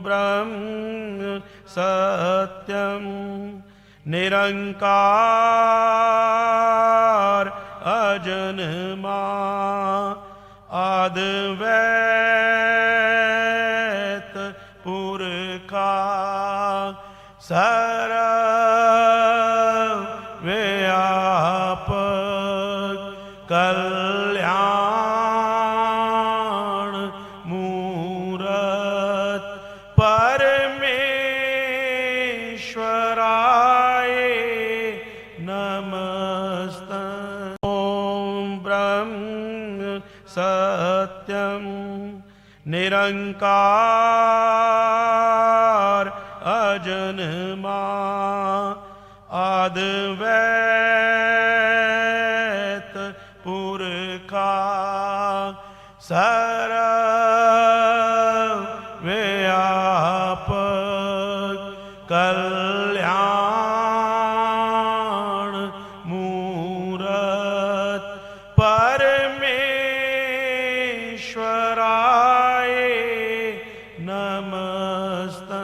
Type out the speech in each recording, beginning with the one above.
ब्रह्म सत्यं निरंकार अजन्मा अद्वैत पुरखा सर्वव्यापक कल्याण मूरत परमेश्वराय नमस्ते। ओम ब्रह्म सत्यं निरंकार अजन्मा अद्वैत पुरखा सर्वव्यापक कल्याण मूरत परमेश्वराय नमस्ते।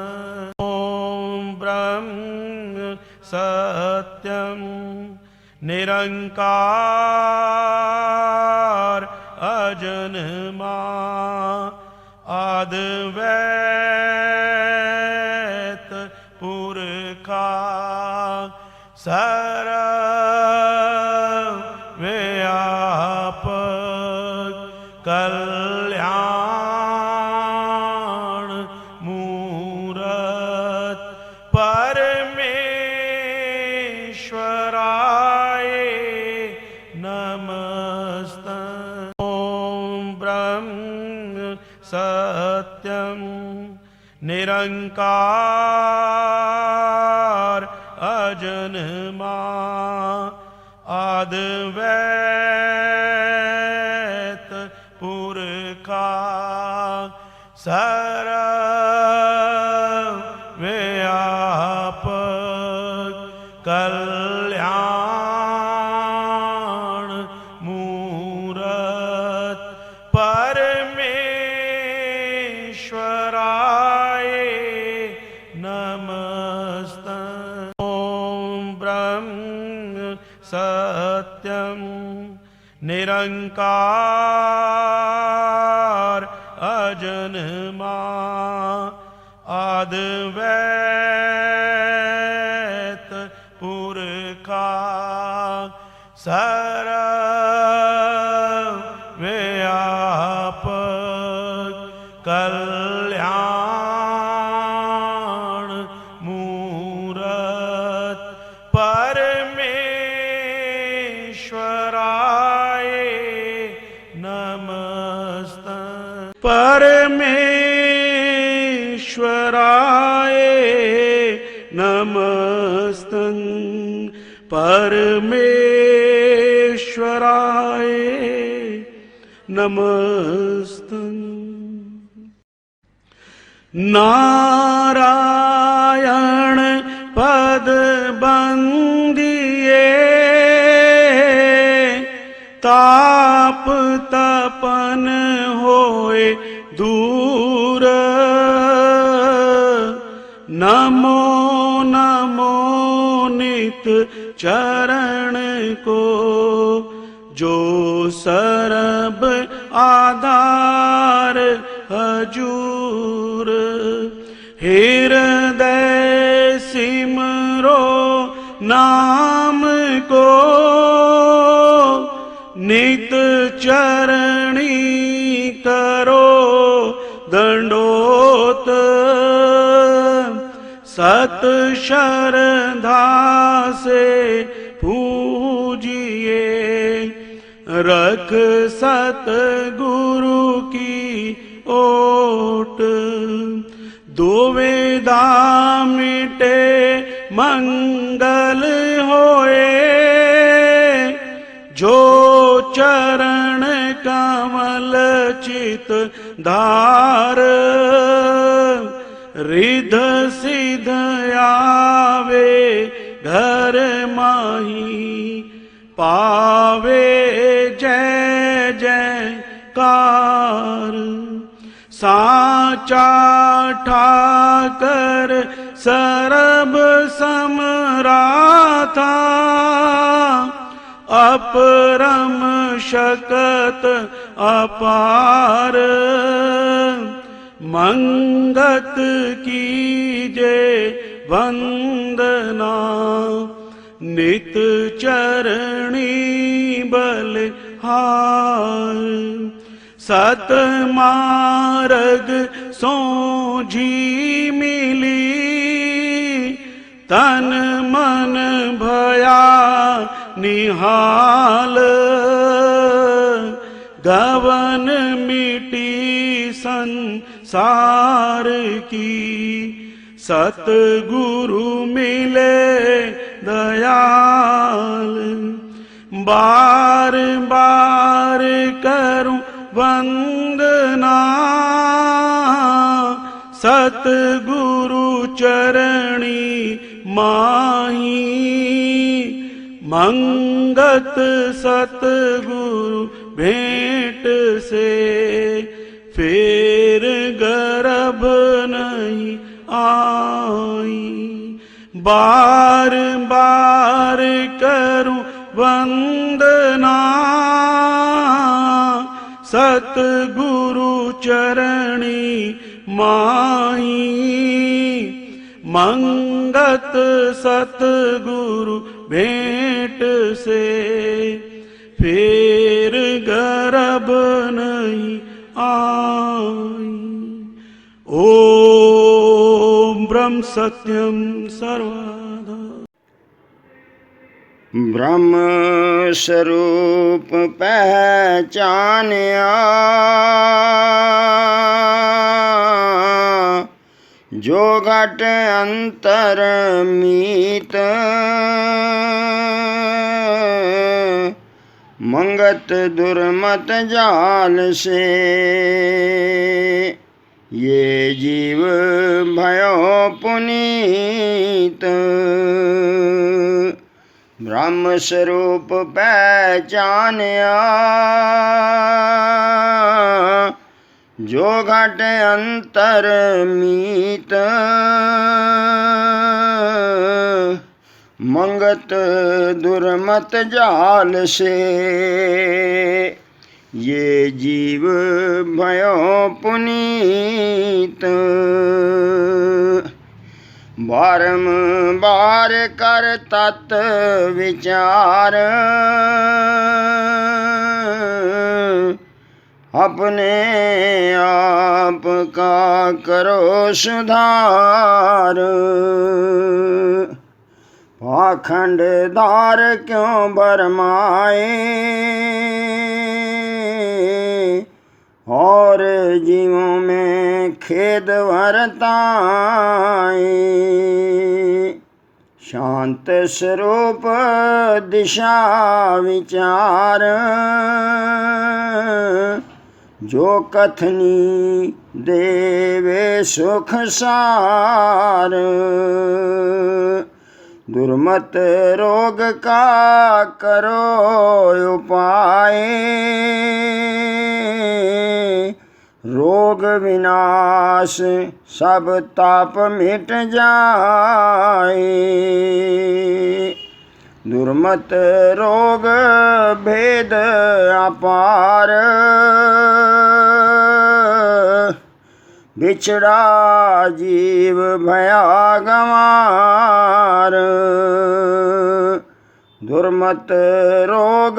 ओम ब्रह्म सत्यं निरंकार अजन्मा अद्वैत पुरखा सर्वव्यापक कल्याण मूरत परमेश्वराय नमस्ते। ओम ब्रह्म सत्यं निरंकार अजन्मा अद्वैत पुरखा सर्वव्यापक कल्याण मूरत परमेश्वराय नमस्ते। ओम ब्रह्म सत्यं निरंकार अजन्मा अद्वैत पुरखा सर्वव्यापक कल्याण मूरत परमेश्वराय नमस्ते। परमेश्वराय नमस्ते। परमेश्वराय नमस्ते। नारायण पद बंदिए ताप तपन होए दूर। नमो नमो नित चरण को जो सरब आधार हजूर। हृदय सिमरो नाम को नित चरणी करो दंडोत। सत श्रद्धा से पूजिए रख सतगुरु की ओट। दुविधा मिटे मंगल होए जो चरण कमल चित धार। रिध सिद्ध आवे घर माही पावे जय जयकार। साचा ठाकर सरब समराथा, अपरम शकत अपार, मंगत कीजे वंदना, नित चरणी बलिहार। सत मार्ग सोझी मिली, तन मन भया निहाल, गवन मिटी संसार की, सतगुरु मिले दयाल। बार बार करूं वंदना, सतगुरु चरणी माही, मंगत सतगुरु भेंट से, फिर गर्भ नहीं आई। बार बार करूं वंदना, सतगुरु चरणी माही, मंगत सतगुरु भेंट से, फिर गर्भ नहीं आई। ओम ब्रह्म सत्यम सर्वदा। ब्रह्म स्वरूप पहचानिया, जो घट अंतर मीत, मंगत दुर्मत जाल से, ये जीव भयो पुनीत। ब्रह्म स्वरूप पहचानिया, जो घट अंतर मीत, मंगत दुर्मत जाल से, ये जीव भयो पुनीत। बारंबार कर तत् विचार, अपने आप का करो सुधार। पाखंडदार क्यों बरमाए, और जीवों में खेद वर्ताए। शांत स्वरूप दिशा विचार, जो कथनी देवे सुख सार। दुर्मत रोग का करो उपाय, रोग विनाश सब ताप मिट जाए। दुर्मत रोग भेद अपार, बिछड़ा जीव भया गंवार। दुर्मत रोग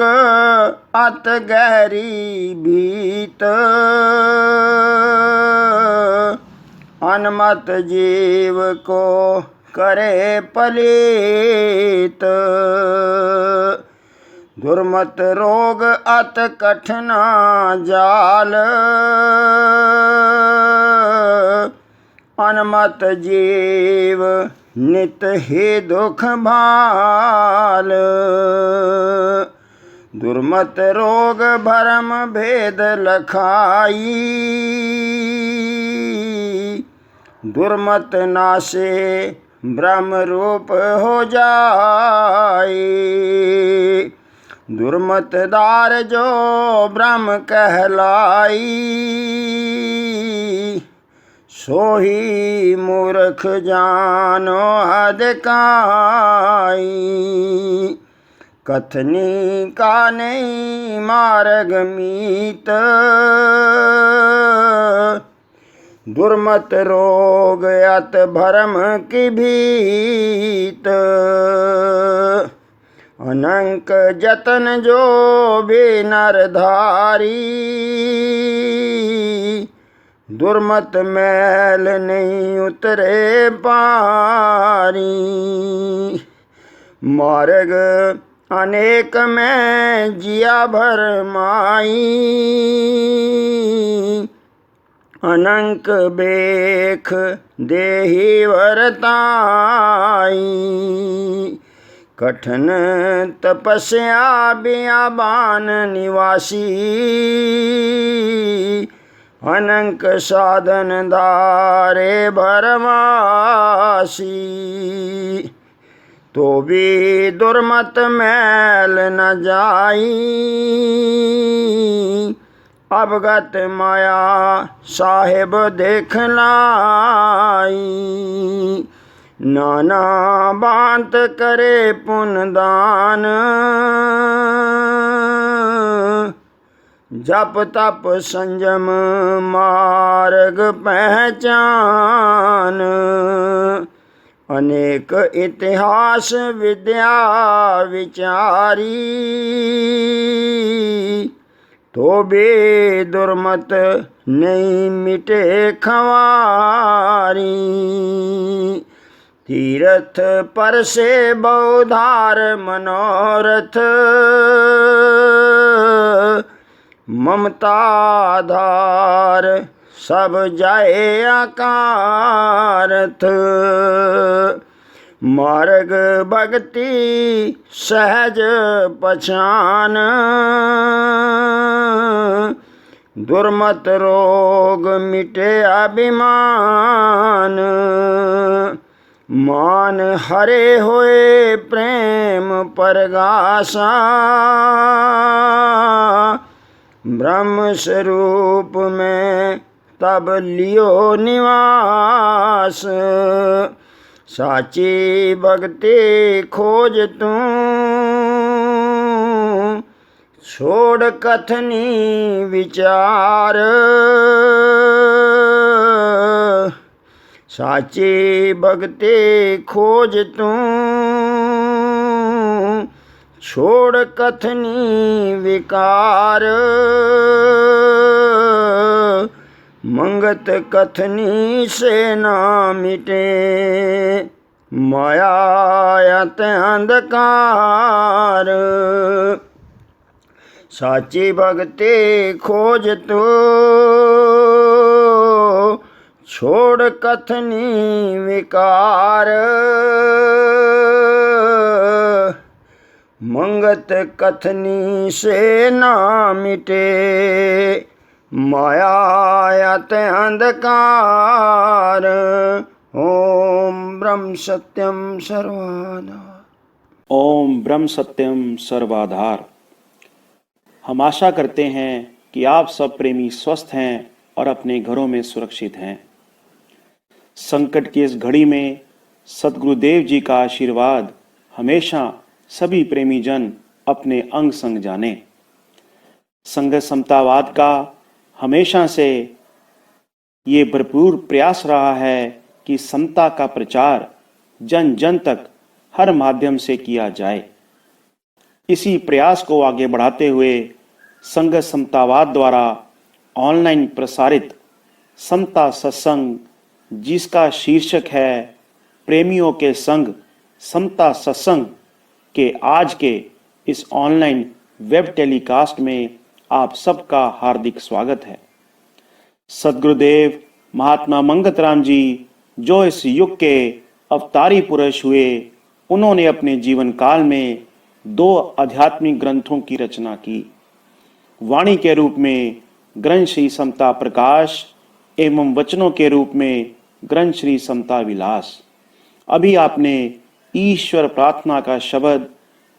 अत गहरी भीत, अनमत जीव को करे पलीत। दुर्मत रोग अत कठिना जाल, अनमत जीव नित ही दुख भाल। दुर्मत रोग भरम भेद लखाई, दुर्मत नासे ब्रह्म रूप हो जाए। दुर्मत दार जो ब्रह्म कहलाई, सोही मूर्ख जानो अधिकाई। कथनी का नहीं मार्ग मीत, दुर्मत रोग अत भरम की भीत। अनंक जतन जो भी नरधारी, दुर्मत मैल नहीं उतरे पारी। मार्ग अनेक में जिया भर माई, अनंक बेख देहि वरताई। कठिन तपस्या बियाबान निवासी, अनंक साधन धारे भरमासी। तो भी दुर्मत मैल न जाई, अवगत माया साहेब देखलाई। नाना बांत करे पुण्य दान, जप तप संयम मार्ग पहचान। अनेक इतिहास विद्या विचारी, तो भी दुर्मत नहीं मिटे खवारी। तीर्थ पर से बहुधार मनोरथ, ममता धार सब जाए आकारथ। मार्ग भक्ति सहज पहचान, दुर्मत रोग मिटे अभिमान। मान हरे होए प्रेम परगासा, ब्रह्म स्वरूप में तब लियो निवास। साची भक्ति खोज तू, छोड़ कथनी विचार। साची भक्ति खोज तू, छोड़ कथनी विकार। मंगत कथनी से ना मिटे, मायात अंधकार। साची भक्ति खोज तो, छोड़ कथनी विकार। मंगत कथनी से ना मिटे, मायात अंधकार। ओम ब्रह्म सत्यम सर्वाधार। ओम ब्रह्म सत्यम सर्वाधार। हम आशा करते हैं कि आप सब प्रेमी स्वस्थ हैं और अपने घरों में सुरक्षित हैं। संकट की इस घड़ी में सद्गुरुदेव जी का आशीर्वाद हमेशा सभी प्रेमी जन अपने अंग संग जाने। संघ समतावाद का हमेशा से ये भरपूर प्रयास रहा है कि समता का प्रचार जन जन तक हर माध्यम से किया जाए। इसी प्रयास को आगे बढ़ाते हुए संघ समतावाद द्वारा ऑनलाइन प्रसारित समता सत्संग, जिसका शीर्षक है प्रेमियों के संग समता सत्संग, के आज के इस ऑनलाइन वेब टेलीकास्ट में आप सबका हार्दिक स्वागत है। सद्गुरुदेव महात्मा मंगत राम जी जो इस युग के अवतारी पुरुष हुए, उन्होंने अपने जीवन काल में 2 आध्यात्मिक ग्रंथों की रचना की। वाणी के रूप में ग्रंथ श्री समता प्रकाश एवं वचनों के रूप में ग्रंथ श्री समता विलास। अभी आपने ईश्वर प्रार्थना का शब्द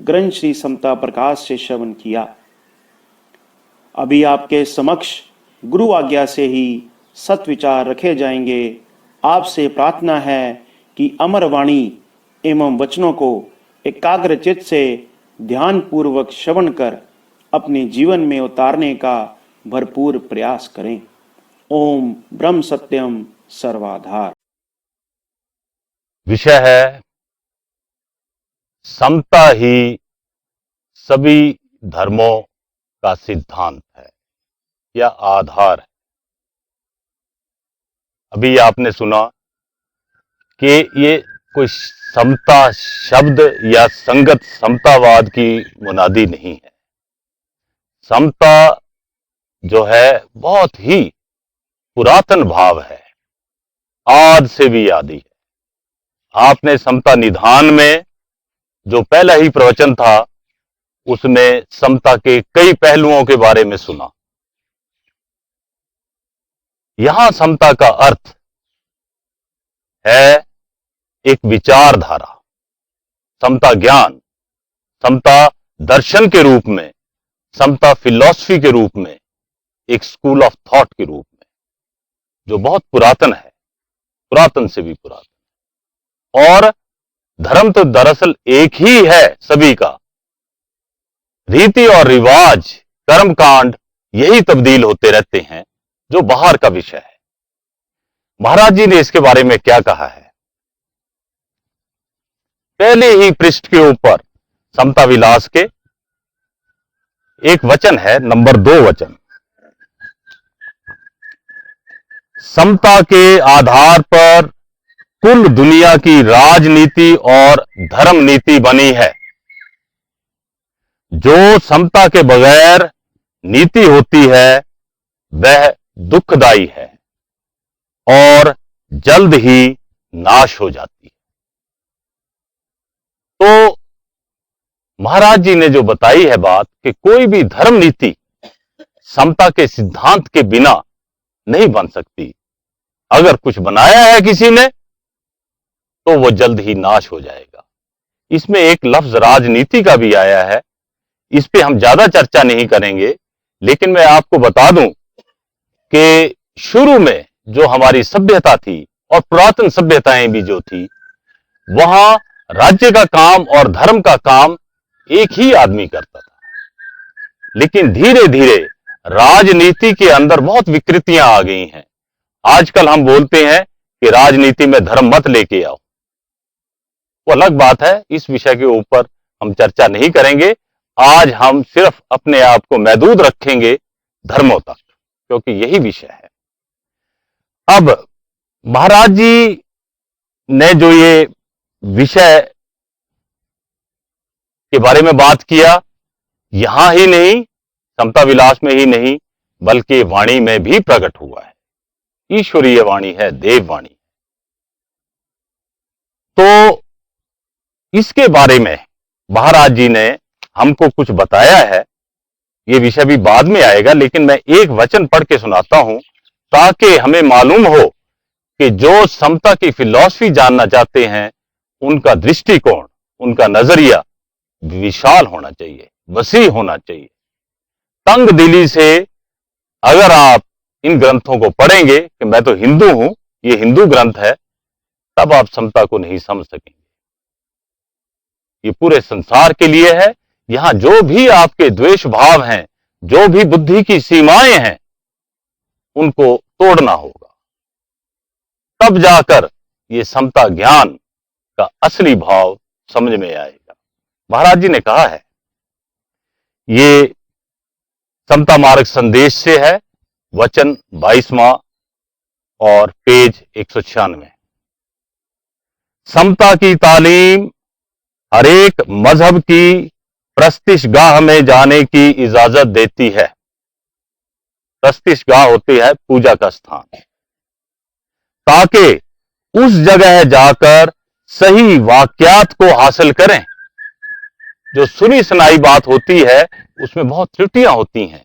ग्रंथ श्री समता प्रकाश से श्रवण किया। अभी आपके समक्ष गुरु आज्ञा से ही सत विचार रखे जाएंगे। आपसे प्रार्थना है कि अमर वाणी एवं वचनों को एकाग्रचित्त से ध्यान पूर्वक श्रवण कर अपने जीवन में उतारने का भरपूर प्रयास करें। ओम ब्रह्म सत्यम सर्वाधार। विषय है समता ही सभी धर्मों का सिद्धांत है या आधार है। अभी आपने सुना कि ये कोई समता शब्द या संगत समतावाद की मुनादी नहीं है। समता जो है बहुत ही पुरातन भाव है, आदि से भी आदि है। आपने समता निधान में जो पहला ही प्रवचन था उसमें समता के कई पहलुओं के बारे में सुना। यहां समता का अर्थ है एक विचारधारा, समता ज्ञान, समता दर्शन के रूप में, समता फिलॉसफी के रूप में, एक स्कूल ऑफ थॉट के रूप में, जो बहुत पुरातन है, पुरातन से भी पुरातन। और धर्म तो दरअसल एक ही है सभी का। रीति और रिवाज, कर्मकांड यही तब्दील होते रहते हैं, जो बाहर का विषय है। महाराज जी ने इसके बारे में क्या कहा है? पहले ही पृष्ठ के ऊपर समता विलास के एक वचन है, नंबर 2 वचन। समता के आधार पर कुल दुनिया की राजनीति और धर्म नीति बनी है। जो समता के बगैर नीति होती है वह दुखदाई है और जल्द ही नाश हो जाती है। तो महाराज जी ने जो बताई है बात कि कोई भी धर्म नीति समता के सिद्धांत के बिना नहीं बन सकती। अगर कुछ बनाया है किसी ने तो वो जल्द ही नाश हो जाएगा। इसमें एक लफ्ज राजनीति का भी आया है, इस पे हम ज्यादा चर्चा नहीं करेंगे, लेकिन मैं आपको बता दूं कि शुरू में जो हमारी सभ्यता थी और पुरातन सभ्यताएं भी जो थी, वहां राज्य का काम और धर्म का काम एक ही आदमी करता था। लेकिन धीरे धीरे राजनीति के अंदर बहुत विकृतियां आ गई हैं। आजकल हम बोलते हैं कि राजनीति में धर्म मत लेके आओ, वो अलग बात है, इस विषय के ऊपर हम चर्चा नहीं करेंगे। आज हम सिर्फ अपने आप को महदूद रखेंगे धर्मों तक, क्योंकि यही विषय है। अब महाराज जी ने जो ये विषय के बारे में बात किया, यहां ही नहीं, समता विलास में ही नहीं, बल्कि वाणी में भी प्रकट हुआ है। ईश्वरीय वाणी है, देववाणी। तो इसके बारे में महाराज जी ने हमको कुछ बताया है। ये विषय भी बाद में आएगा, लेकिन मैं एक वचन पढ़ के सुनाता हूं ताकि हमें मालूम हो कि जो समता की फिलॉसफी जानना चाहते हैं उनका दृष्टिकोण, उनका नजरिया विशाल होना चाहिए, वसी होना चाहिए। तंग दिली से अगर आप इन ग्रंथों को पढ़ेंगे कि मैं तो हिंदू हूं, ये हिंदू ग्रंथ है, तब आप समता को नहीं समझ सकेंगे। ये पूरे संसार के लिए है। यहां जो भी आपके द्वेष भाव हैं, जो भी बुद्धि की सीमाएं हैं, उनको तोड़ना होगा, तब जाकर ये समता ज्ञान का असली भाव समझ में आएगा। महाराज जी ने कहा है, ये समता मार्ग संदेश से है, वचन 22वां और पेज 196। समता की तालीम हर एक मजहब की प्रस्तिशगाह में जाने की इजाजत देती है। प्रस्तिशगाह होती है पूजा का स्थान, ताकि उस जगह जाकर सही वाक्यात को हासिल करें। जो सुनी सुनाई बात होती है उसमें बहुत त्रुटियां होती हैं,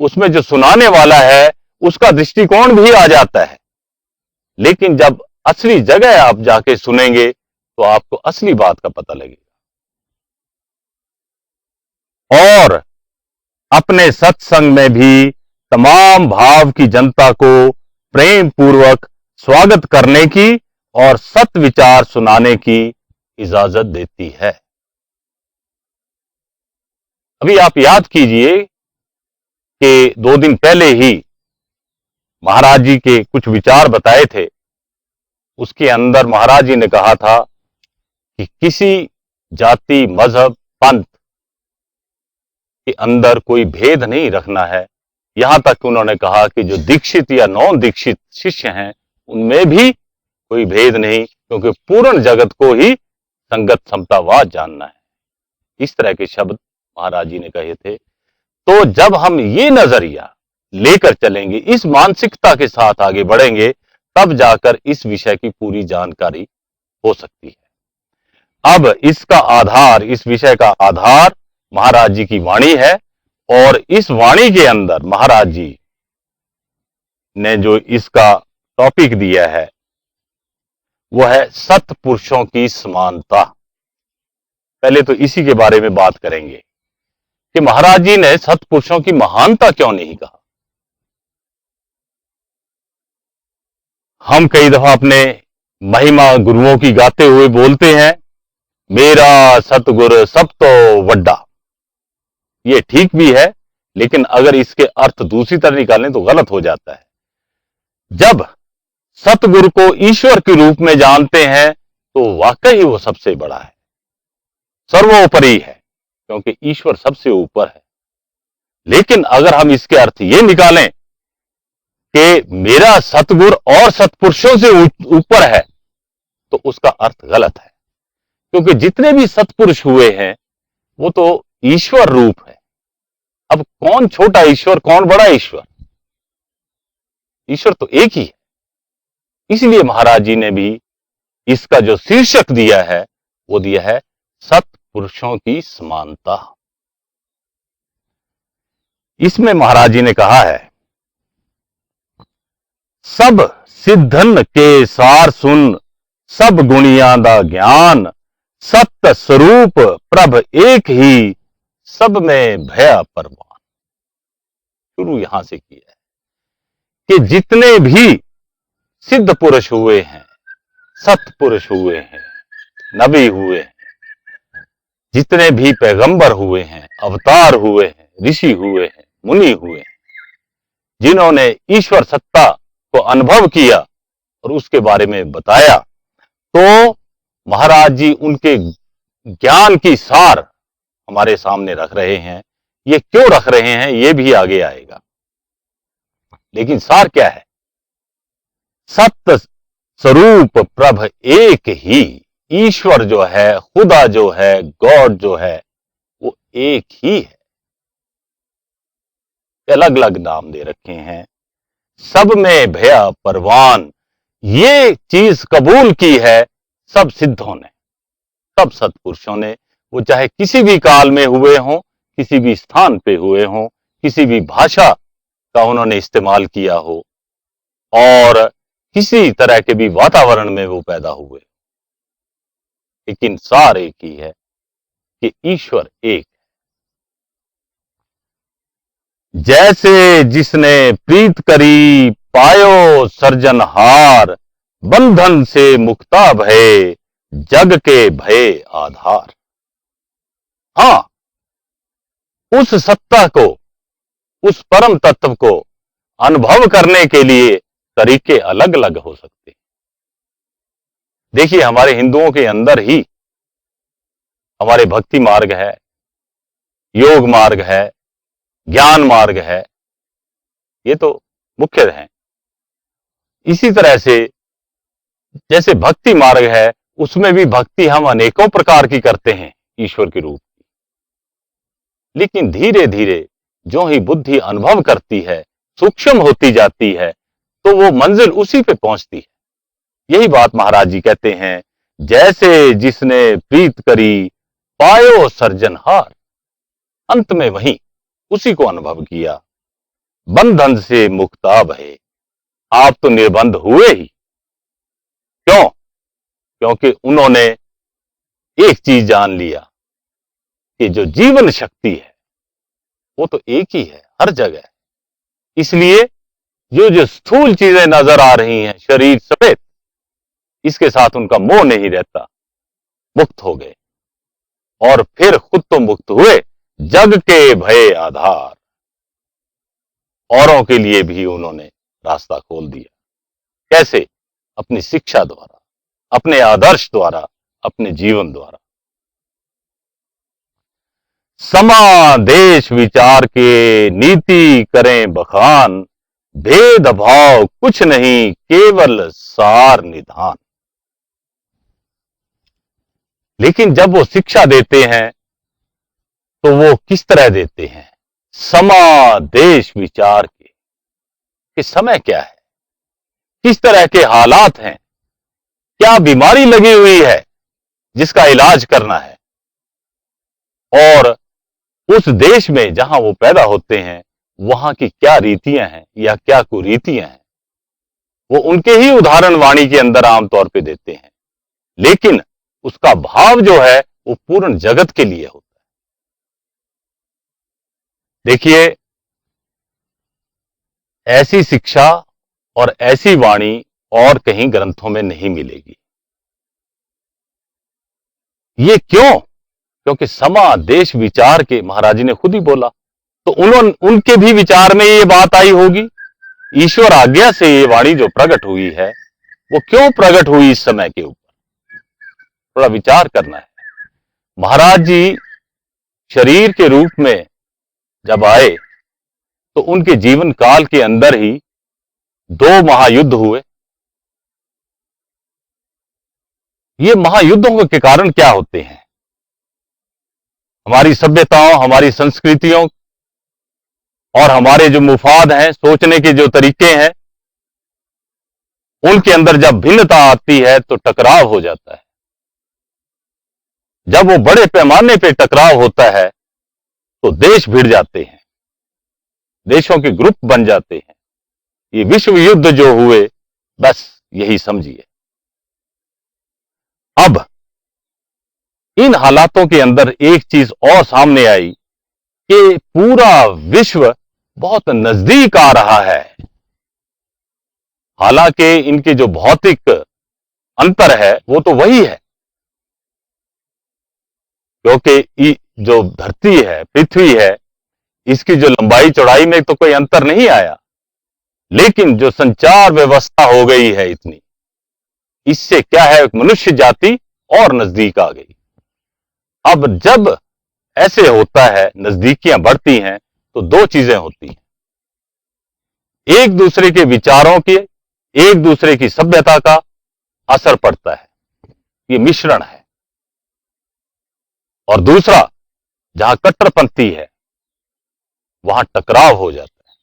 उसमें जो सुनाने वाला है उसका दृष्टिकोण भी आ जाता है। लेकिन जब असली जगह आप जाके सुनेंगे तो आपको असली बात का पता लगेगा। और अपने सत्संग में भी तमाम भाव की जनता को प्रेम पूर्वक स्वागत करने की और सत्य विचार सुनाने की इजाजत देती है। अभी आप याद कीजिए कि 2 दिन पहले ही महाराज जी के कुछ विचार बताए थे। उसके अंदर महाराज जी ने कहा था कि किसी जाति, मजहब, पंथ के अंदर कोई भेद नहीं रखना है। यहां तक उन्होंने कहा कि जो दीक्षित या नॉन दीक्षित शिष्य हैं उनमें भी कोई भेद नहीं, क्योंकि पूर्ण जगत को ही संगत समतावाद जानना है। इस तरह के शब्द महाराज जी ने कहे थे। तो जब हम ये नजरिया लेकर चलेंगे, इस मानसिकता के साथ आगे बढ़ेंगे, तब जाकर इस विषय की पूरी जानकारी हो सकती है। अब इसका आधार, इस विषय का आधार महाराज जी की वाणी है, और इस वाणी के अंदर महाराज जी ने जो इसका टॉपिक दिया है वो है सत्पुरुषों की समानता। पहले तो इसी के बारे में बात करेंगे कि महाराज जी ने सत्पुरुषों की महानता क्यों नहीं कहा। हम कई दफा अपने महिमा गुरुओं की गाते हुए बोलते हैं, मेरा सतगुरु सब तो वड्डा। ये ठीक भी है, लेकिन अगर इसके अर्थ दूसरी तरह निकालें तो गलत हो जाता है। जब सतगुरु को ईश्वर के रूप में जानते हैं तो वाकई वो सबसे बड़ा है, सर्वोपरि है, क्योंकि ईश्वर सबसे ऊपर है। लेकिन अगर हम इसके अर्थ ये निकालें कि मेरा सतगुरु और सत्पुरुषों से ऊपर है, तो उसका अर्थ गलत है, क्योंकि जितने भी सत्पुरुष हुए हैं वो तो ईश्वर रूप है। अब कौन छोटा ईश्वर, कौन बड़ा ईश्वर? ईश्वर तो एक ही है। इसलिए महाराज जी ने भी इसका जो शीर्षक दिया है वो दिया है सत्पुरुषों की समानता। इसमें महाराज जी ने कहा है, सब सिद्धन के सार सुन, सब गुणियां दा ज्ञान, सत्य स्वरूप प्रभ एक ही, सब में भया परवान। शुरू यहां से किया है कि जितने भी सिद्ध पुरुष हुए हैं, सत्पुरुष हुए हैं, नबी हुए हैं, जितने भी पैगंबर हुए हैं, अवतार हुए हैं, ऋषि हुए हैं, मुनि हुए हैं, जिन्होंने ईश्वर सत्ता को अनुभव किया और उसके बारे में बताया, तो महाराज जी उनके ज्ञान की सार हमारे सामने रख रहे हैं। ये क्यों रख रहे हैं ये भी आगे आएगा, लेकिन सार क्या है? सत्य स्वरूप प्रभ एक ही। ईश्वर जो है, खुदा जो है, गॉड जो है, वो एक ही है। अलग अलग नाम दे रखे हैं। सब में भया परवान, ये चीज कबूल की है सब सिद्धों ने, सब सत्पुरुषों ने। वो चाहे किसी भी काल में हुए हों, किसी भी स्थान पे हुए हों, किसी भी भाषा का उन्होंने इस्तेमाल किया हो, और किसी तरह के भी वातावरण में वो पैदा हुए, लेकिन सार एक ही है कि ईश्वर एक है। जैसे जिसने प्रीत करी, पायो सर्जनहार, बंधन से मुक्ता भय, जग के भय आधार। हां, उस सत्ता को, उस परम तत्व को अनुभव करने के लिए तरीके अलग अलग हो सकते हैं। देखिए, हमारे हिंदुओं के अंदर ही हमारे भक्ति मार्ग है, योग मार्ग है, ज्ञान मार्ग है, ये तो मुख्य हैं। इसी तरह से जैसे भक्ति मार्ग है, उसमें भी भक्ति हम अनेकों प्रकार की करते हैं ईश्वर के रूप की, लेकिन धीरे धीरे जो ही बुद्धि अनुभव करती है, सूक्ष्म होती जाती है, तो वो मंजिल उसी पे पहुंचती है। यही बात महाराज जी कहते हैं, जैसे जिसने प्रीत करी, पायो सर्जनहार। अंत में वही उसी को अनुभव किया। बंधन से मुक्ता भय, आप तो निर्बंध हुए ही। क्यों? क्योंकि उन्होंने एक चीज जान लिया कि जो जीवन शक्ति है वो तो एक ही है, हर जगह। इसलिए जो स्थूल चीजें नजर आ रही हैं, शरीर समेत, इसके साथ उनका मोह नहीं रहता, मुक्त हो गए। और फिर खुद तो मुक्त हुए, जग के भय आधार, औरों के लिए भी उन्होंने रास्ता खोल दिया। कैसे? अपनी शिक्षा द्वारा, अपने आदर्श द्वारा, अपने जीवन द्वारा। समा देश विचार के नीति करें बखान, भेदभाव कुछ नहीं केवल सार निधान। लेकिन जब वो शिक्षा देते हैं तो वो किस तरह देते हैं? समा देश विचार के, कि समय क्या है, किस तरह के हालात हैं, क्या बीमारी लगी हुई है जिसका इलाज करना है, और उस देश में जहां वो पैदा होते हैं वहां की क्या रीतियां हैं या क्या कुरीतियां हैं, वो उनके ही उदाहरण वाणी के अंदर आमतौर पे देते हैं। लेकिन उसका भाव जो है वो पूर्ण जगत के लिए होता है। देखिए, ऐसी शिक्षा और ऐसी वाणी और कहीं ग्रंथों में नहीं मिलेगी। ये क्यों? क्योंकि समा देश विचार के, महाराज जी ने खुद ही बोला, तो उनके भी विचार में ये बात आई होगी। ईश्वर आज्ञा से ये वाणी जो प्रकट हुई है, वो क्यों प्रकट हुई इस समय के ऊपर, थोड़ा विचार करना है। महाराज जी शरीर के रूप में जब आए तो उनके जीवन काल के अंदर ही 2 महायुद्ध हुए। ये महायुद्धों के कारण क्या होते हैं? हमारी सभ्यताओं, हमारी संस्कृतियों और हमारे जो मुफाद हैं, सोचने के जो तरीके हैं, उनके अंदर जब भिन्नता आती है तो टकराव हो जाता है। जब वो बड़े पैमाने पे टकराव होता है तो देश भिड़ जाते हैं, देशों के ग्रुप बन जाते हैं। ये विश्व युद्ध जो हुए, बस यही समझिए। अब इन हालातों के अंदर एक चीज और सामने आई कि पूरा विश्व बहुत नजदीक आ रहा है। हालांकि इनके जो भौतिक अंतर है वो तो वही है, क्योंकि जो धरती है, पृथ्वी है, इसकी जो लंबाई चौड़ाई में तो कोई अंतर नहीं आया, लेकिन जो संचार व्यवस्था हो गई है इतनी, इससे क्या है, मनुष्य जाति और नजदीक आ गई। अब जब ऐसे होता है, नजदीकियां बढ़ती हैं, तो 2 चीजें होती हैं। एक दूसरे के विचारों के, एक दूसरे की सभ्यता का असर पड़ता है, ये मिश्रण है। और दूसरा, जहां कट्टरपंथी है वहां टकराव हो जाता है।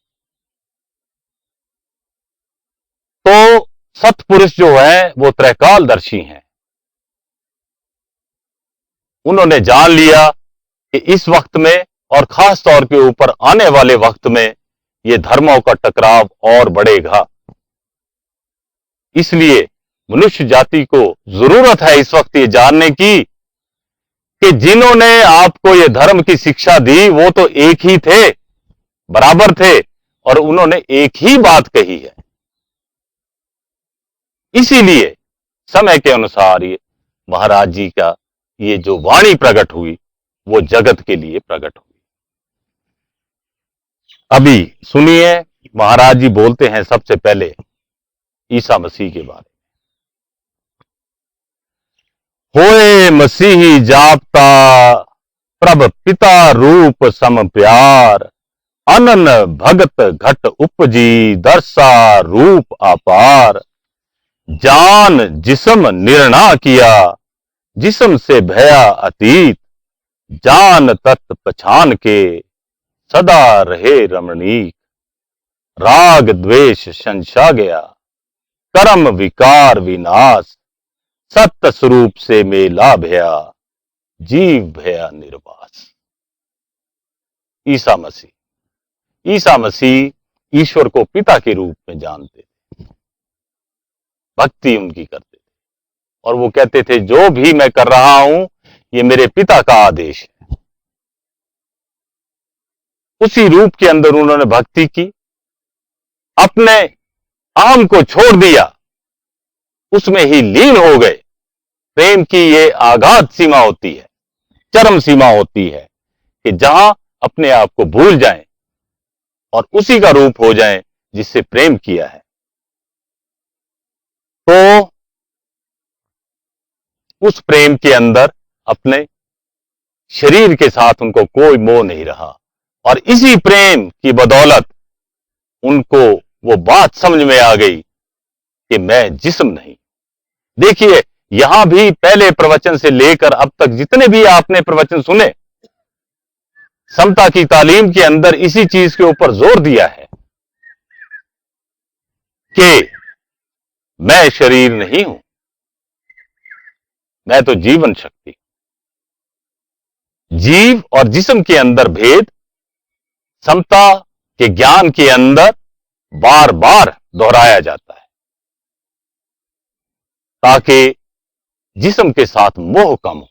तो सत्पुरुष जो है वो त्रैकालदर्शी हैं। उन्होंने जान लिया कि इस वक्त में और खास तौर के ऊपर आने वाले वक्त में ये धर्मों का टकराव और बढ़ेगा। इसलिए मनुष्य जाति को जरूरत है इस वक्त ये जानने की कि जिन्होंने आपको ये धर्म की शिक्षा दी वो तो एक ही थे, बराबर थे, और उन्होंने एक ही बात कही है। इसीलिए समय के अनुसार ये महाराज जी का ये जो वाणी प्रकट हुई वो जगत के लिए प्रकट हुई। अभी सुनिए, महाराज जी बोलते हैं सबसे पहले ईसा मसीह के बारे में। होए मसीही जापता प्रभ पिता रूप सम प्यार, अनन भगत घट उपजी दर्शा रूप अपार, जान जिसम निर्णा किया जिसम से भया अतीत, जान तत् पछान के सदा रहे रमणीक, राग द्वेष संशा गया कर्म विकार विनाश, सत्य स्वरूप से मेला भया जीव भया निर्वास। ईसा मसीह, ईसा मसीह ईश्वर को पिता के रूप में जानते थे, भक्ति उनकी करते थे, और वो कहते थे जो भी मैं कर रहा हूं ये मेरे पिता का आदेश है। उसी रूप के अंदर उन्होंने भक्ति की, अपने अहम को छोड़ दिया, उसमें ही लीन हो गए। प्रेम की ये आगाध सीमा होती है, चरम सीमा होती है कि जहां अपने आप को भूल जाएं और उसी का रूप हो जाएं जिससे प्रेम किया है। तो उस प्रेम के अंदर अपने शरीर के साथ उनको कोई मोह नहीं रहा, और इसी प्रेम की बदौलत उनको वो बात समझ में आ गई कि मैं जिस्म नहीं। देखिए, यहां भी पहले प्रवचन से लेकर अब तक जितने भी आपने प्रवचन सुने, समता की तालीम के अंदर इसी चीज के ऊपर जोर दिया है कि मैं शरीर नहीं हूं, मैं तो जीवन शक्ति। जीव और जिस्म के अंदर भेद समता के ज्ञान के अंदर बार बार दोहराया जाता है ताकि जिस्म के साथ मोह कम हो।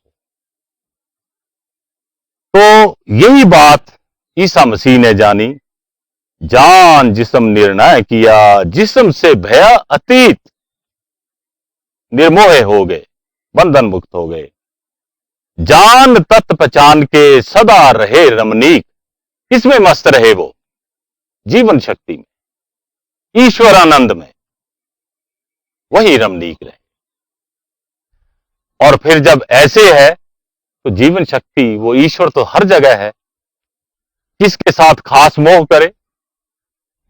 तो यही बात ईसा मसीह ने जानी। जान जिस्म निर्णय किया, जिस्म से भया अतीत, निर्मोह हो गए, बंधन मुक्त हो गए। जान तत्व पहचान के सदा रहे रमणीक, इसमें मस्त रहे वो, जीवन शक्ति में, ईश्वर आनंद में, वही रमणीक रहे। और फिर जब ऐसे है तो जीवन शक्ति, वो ईश्वर तो हर जगह है। किसके साथ खास मोह करे,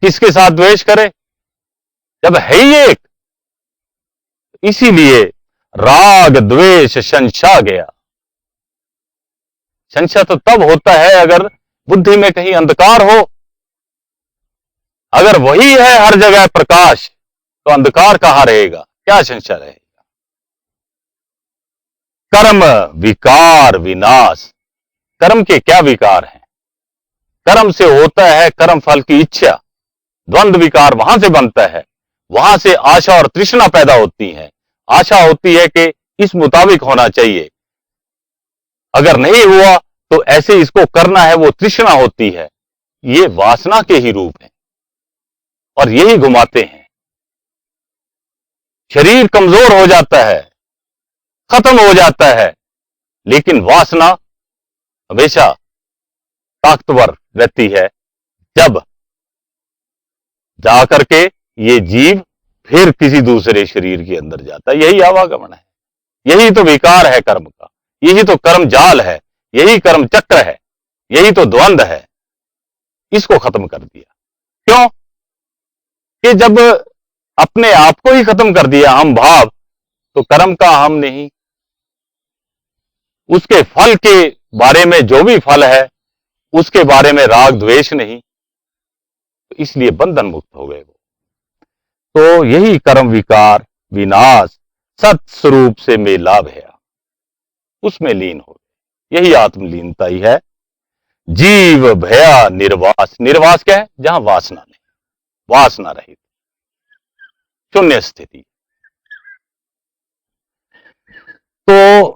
किसके साथ द्वेष करे, जब है ही एक। इसीलिए राग द्वेष संशय गया। संशय तो तब होता है अगर बुद्धि में कहीं अंधकार हो। अगर वही है हर जगह प्रकाश, तो अंधकार कहां रहेगा, क्या संशय रहेगा। कर्म विकार विनाश। कर्म के क्या विकार हैं? कर्म से होता है कर्म फल की इच्छा, द्वंद्व विकार वहां से बनता है। वहां से आशा और तृष्णा पैदा होती है। आशा होती है कि इस मुताबिक होना चाहिए, अगर नहीं हुआ तो ऐसे इसको करना है, वो तृष्णा होती है। ये वासना के ही रूप हैं और यही घुमाते हैं। शरीर कमजोर हो जाता है, खत्म हो जाता है, लेकिन वासना हमेशा ताकतवर रहती है। जब जाकर के ये जीव फिर किसी दूसरे शरीर के अंदर जाता है, यही आवागमन है, यही तो विकार है कर्म का, यही तो कर्म जाल है, यही कर्म चक्र है, यही तो द्वंद्व है। इसको खत्म कर दिया। क्यों? कि जब अपने आप को ही खत्म कर दिया, हम भाव, तो कर्म का हम नहीं, उसके फल के बारे में जो भी फल है उसके बारे में राग द्वेष नहीं, तो इसलिए बंधन मुक्त हो गए वो। तो यही कर्म विकार विनाश सत स्वरूप से मेला भया, उसमें लीन हो गए। यही आत्मलीनता ही है। जीव भया निर्वास। निर्वास क्या है? जहां वासना नहीं, वासना रहित, शून्य स्थिति। तो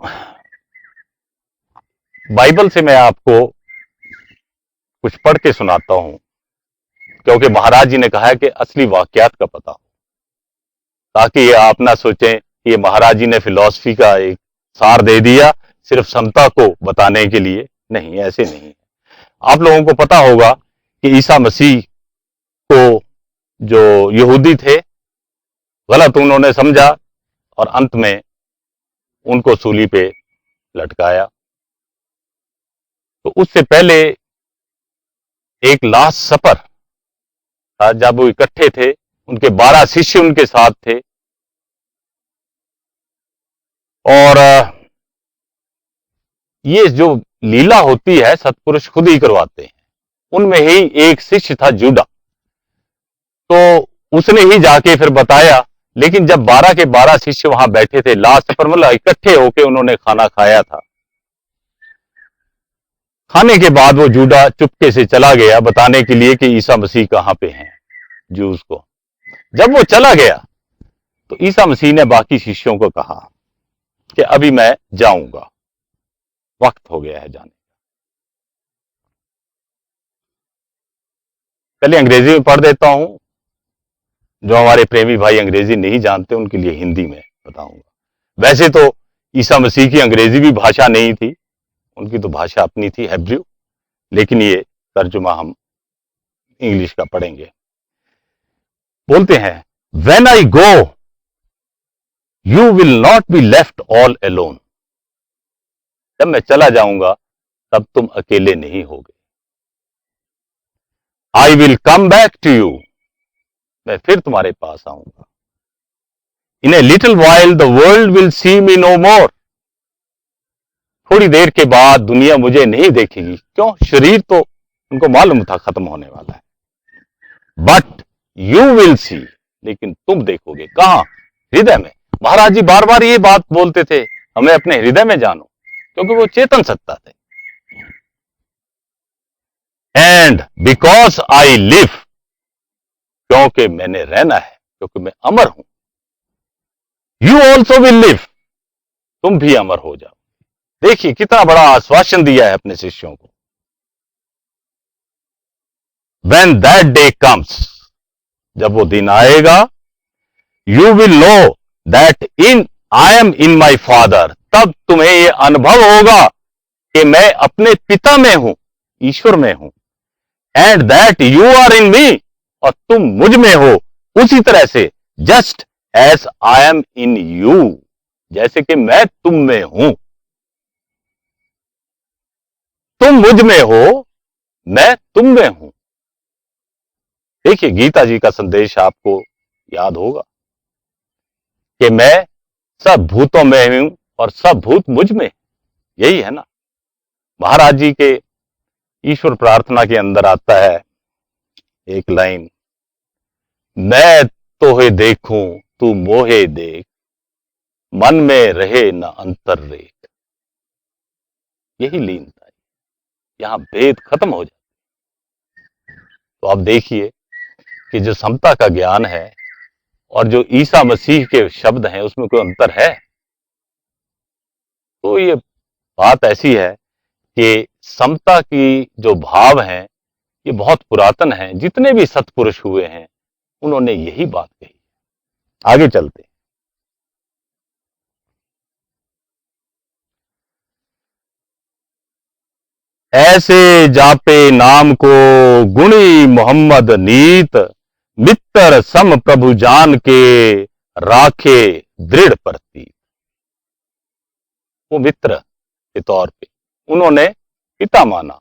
बाइबल से मैं आपको कुछ पढ़ के सुनाता हूं, क्योंकि महाराज जी ने कहा है कि असली वाक्यात का पता हो, ताकि ये आप ना सोचें कि ये महाराज जी ने फिलॉसफी का एक सार दे दिया सिर्फ समता को बताने के लिए। नहीं, ऐसे नहीं है। आप लोगों को पता होगा कि ईसा मसीह को जो यहूदी थे गलत उन्होंने समझा और अंत में उनको सूली पे लटकाया। तो उससे पहले एक लास्ट सफर था, जब वो इकट्ठे थे, उनके 12 शिष्य उनके साथ थे, और ये जो लीला होती है सतपुरुष खुद ही करवाते हैं। उनमें ही एक शिष्य था जूडा, तो उसने ही जाके फिर बताया। लेकिन जब 12 के 12 शिष्य वहां बैठे थे, लास्ट सफर मतलब इकट्ठे होके उन्होंने खाना खाया था, खाने के बाद वो जूडा चुपके से चला गया बताने के लिए कि ईसा मसीह कहां पे हैं जूस को। जब वो चला गया तो ईसा मसीह ने बाकी शिष्यों को कहा कि अभी मैं जाऊंगा, वक्त हो गया है जाने का। पहले अंग्रेजी में पढ़ देता हूं, जो हमारे प्रेमी भाई अंग्रेजी नहीं जानते उनके लिए हिंदी में बताऊंगा। वैसे तो ईसा मसीह की अंग्रेजी भी भाषा नहीं थी, उनकी तो भाषा अपनी थी, हेब्रू, लेकिन ये तर्जुमा हम इंग्लिश का पढ़ेंगे। बोलते हैं, when I go you will not be left all alone. जब मैं चला जाऊंगा तब तुम अकेले नहीं होगे। I will come back to you, मैं फिर तुम्हारे पास आऊंगा। In a little while the world will see me no more, थोड़ी देर के बाद दुनिया मुझे नहीं देखेगी। क्यों? शरीर तो उनको मालूम था खत्म होने वाला है। बट यू विल सी, लेकिन तुम देखोगे। कहां? हृदय में। महाराज जी बार बार ये बात बोलते थे, हमें अपने हृदय में जानो, क्योंकि वो चेतन सत्ता थे। एंड बिकॉज आई लिव, क्योंकि मैंने रहना है, क्योंकि मैं अमर हूं। यू ऑल्सो विल लिव, तुम भी अमर हो जाओ। देखिए कितना बड़ा आश्वासन दिया है अपने शिष्यों को। When that day comes, जब वो दिन आएगा, you will know that I am in my father, तब तुम्हें ये अनुभव होगा कि मैं अपने पिता में हूं, ईश्वर में हूं। And that you are in me, और तुम मुझ में हो उसी तरह से, just as I am in you, जैसे कि मैं तुम में हूं। तुम मुझ में हो, मैं तुम में हूं। देखिए गीता जी का संदेश आपको याद होगा कि मैं सब भूतों में हूं और सब भूत मुझ में। यही है ना। महाराज जी के ईश्वर प्रार्थना के अंदर आता है एक लाइन, मैं तोहे देखूं तू मोहे देख, मन में रहे न अंतर रेख। यही लीनता है, यहां भेद खत्म हो जाता। तो आप देखिए कि जो समता का ज्ञान है और जो ईसा मसीह के शब्द हैं उसमें कोई अंतर है? तो ये बात ऐसी है कि समता की जो भाव हैं ये बहुत पुरातन है। जितने भी सत्पुरुष हुए हैं उन्होंने यही बात कही। आगे चलते। ऐसे जापे नाम को गुणी मोहम्मद नीत, मित्र सम प्रभु जान के राखे दृढ़ प्रतीत। वो मित्र के तौर पे उन्होंने पिता माना,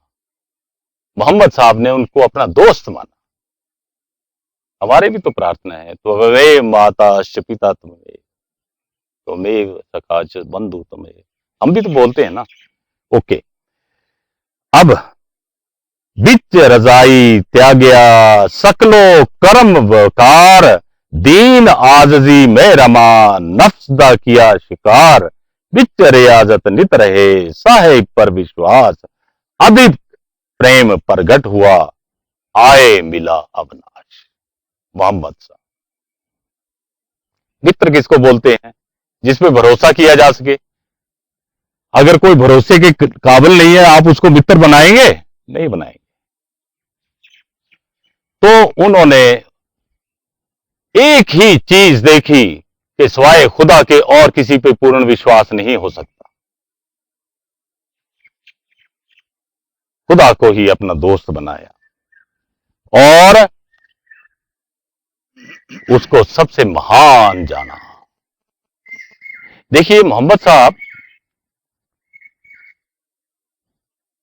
मोहम्मद साहब ने उनको अपना दोस्त माना। हमारे भी तो प्रार्थना है, तो वे माता पिता तुम्हें, तो मेव सखाच बंधु तुम्हें, हम भी तो बोलते हैं ना। ओके, अब बिच रजाई त्याग्या सकलो कर्म वकार, दीन आजजी में रमा नफ्स दा किया शिकार, बिच रियाजत नित रहे साहेब पर विश्वास, अधिक प्रेम प्रगट हुआ आए मिला अविनाश। मोहम्मद साहब। मित्र किसको बोलते हैं? जिसपे भरोसा किया जा सके। अगर कोई भरोसे के काबिल नहीं है, आप उसको मित्र बनाएंगे? नहीं बनाएंगे। तो उन्होंने एक ही चीज देखी कि सिवाय खुदा के और किसी पे पूर्ण विश्वास नहीं हो सकता। खुदा को ही अपना दोस्त बनाया और उसको सबसे महान जाना। देखिए मोहम्मद साहब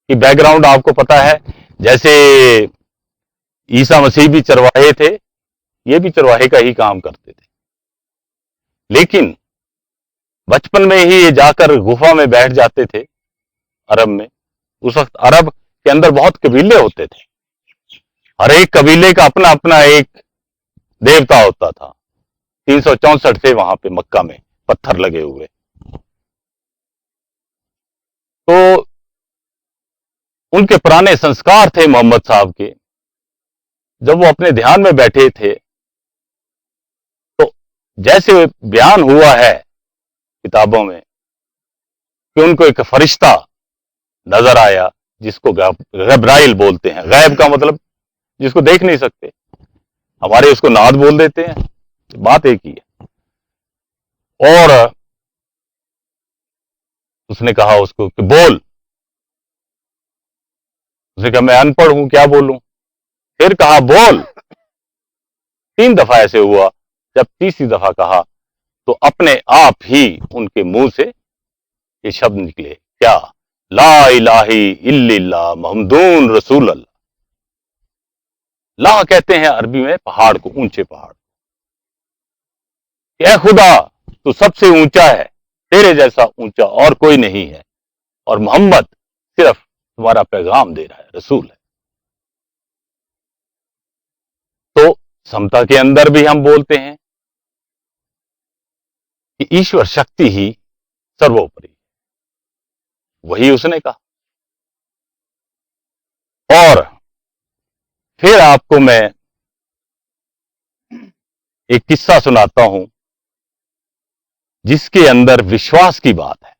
की बैकग्राउंड आपको पता है। जैसे ईसा मसीह भी चरवाहे थे, ये भी चरवाहे का ही काम करते थे। लेकिन बचपन में ही ये जाकर गुफा में बैठ जाते थे अरब में। उस वक्त अरब के अंदर बहुत कबीले होते थे, हर एक कबीले का अपना अपना एक देवता होता था। 364 थे वहां पे मक्का में पत्थर लगे हुए। तो उनके पुराने संस्कार थे मोहम्मद साहब के। जब वो अपने ध्यान में बैठे थे तो जैसे बयान हुआ है किताबों में कि उनको एक फरिश्ता नजर आया जिसको गैब्राइल बोलते हैं। गैब का मतलब जिसको देख नहीं सकते। हमारे उसको नाद बोल देते हैं। बात एक ही है। और उसने कहा उसको कि बोल। उसने कहा मैं अनपढ़ हूं, क्या बोलूं। फिर कहा बोल। 3 दफा ऐसे हुआ। जब तीसरी दफा कहा तो अपने आप ही उनके मुंह से ये शब्द निकले, क्या? ला इलाही इल्लल्लाह मुहम्मदुन रसूल अल्लाह। ला कहते हैं अरबी में पहाड़ को, ऊंचे पहाड़। ए खुदा, तू सबसे ऊंचा है, तेरे जैसा ऊंचा और कोई नहीं है, और मोहम्मद सिर्फ तुम्हारा पैगाम दे रहा है, रसूल है। तो समता के अंदर भी हम बोलते हैं कि ईश्वर शक्ति ही सर्वोपरि, वही उसने कहा। और फिर आपको मैं एक किस्सा सुनाता हूं जिसके अंदर विश्वास की बात है।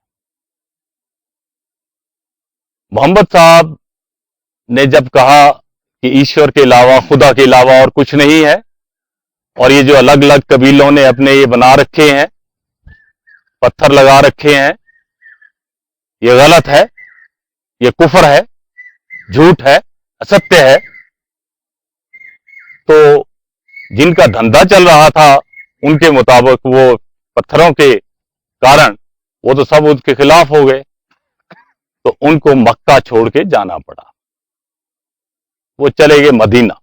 मोहम्मद साहब ने जब कहा कि ईश्वर के अलावा, खुदा के अलावा और कुछ नहीं है, और ये जो अलग अलग कबीलों ने अपने ये बना रखे हैं, पत्थर लगा रखे हैं, ये गलत है, ये कुफर है, झूठ है, असत्य है। तो जिनका धंधा चल रहा था उनके मुताबिक वो पत्थरों के कारण वो तो सब उसके खिलाफ हो गए, तो उनको मक्का छोड़ के जाना पड़ा। वो चले गए मदीना।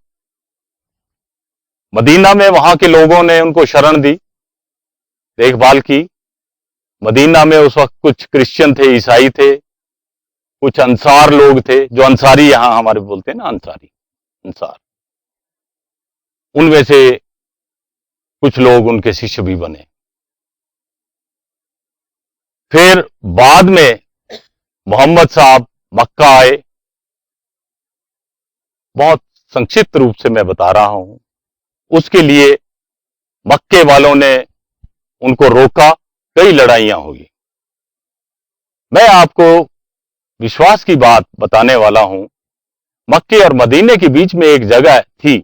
मदीना में वहां के लोगों ने उनको शरण दी, देखभाल की। मदीना में उस वक्त कुछ क्रिश्चियन थे, ईसाई थे, कुछ अंसार लोग थे, जो अंसारी यहां हमारे बोलते हैं ना, अंसारी, अंसार। उनमें से कुछ लोग उनके शिष्य भी बने। फिर बाद में मोहम्मद साहब मक्का आए। बहुत संक्षिप्त रूप से मैं बता रहा हूं। उसके लिए मक्के वालों ने उनको रोका, कई लड़ाइयां हुई। मैं आपको विश्वास की बात बताने वाला हूं। मक्के और मदीने के बीच में एक जगह थी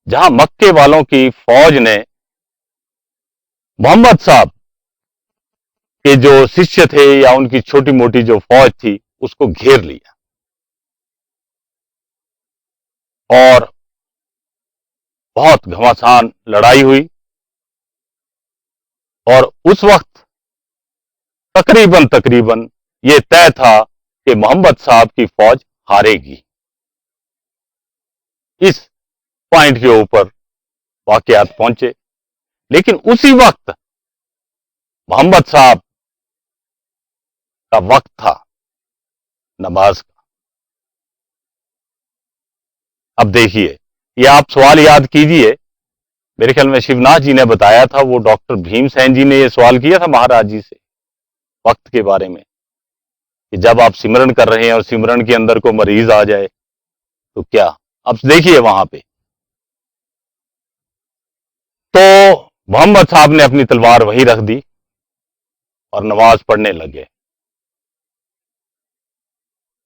जहां मक्के वालों की फौज ने मोहम्मद साहब के जो शिष्य थे या उनकी छोटी मोटी जो फौज थी उसको घेर लिया, और बहुत घमासान लड़ाई हुई। और उस वक्त तकरीबन ये तय था कि मोहम्मद साहब की फौज हारेगी। इस पॉइंट के ऊपर वाकयात पहुंचे। लेकिन उसी वक्त मोहम्मद साहब का वक्त था नमाज का। अब देखिए, ये आप सवाल याद कीजिए। मेरे ख्याल में शिवनाथ जी ने बताया था, वो डॉक्टर भीमसेन जी ने ये सवाल किया था महाराज जी से वक्त के बारे में, कि जब आप सिमरन कर रहे हैं और सिमरन के अंदर को मरीज आ जाए तो क्या। अब देखिए वहां पे तो मोहम्मद साहब ने अपनी तलवार वहीं रख दी और नमाज पढ़ने लगे।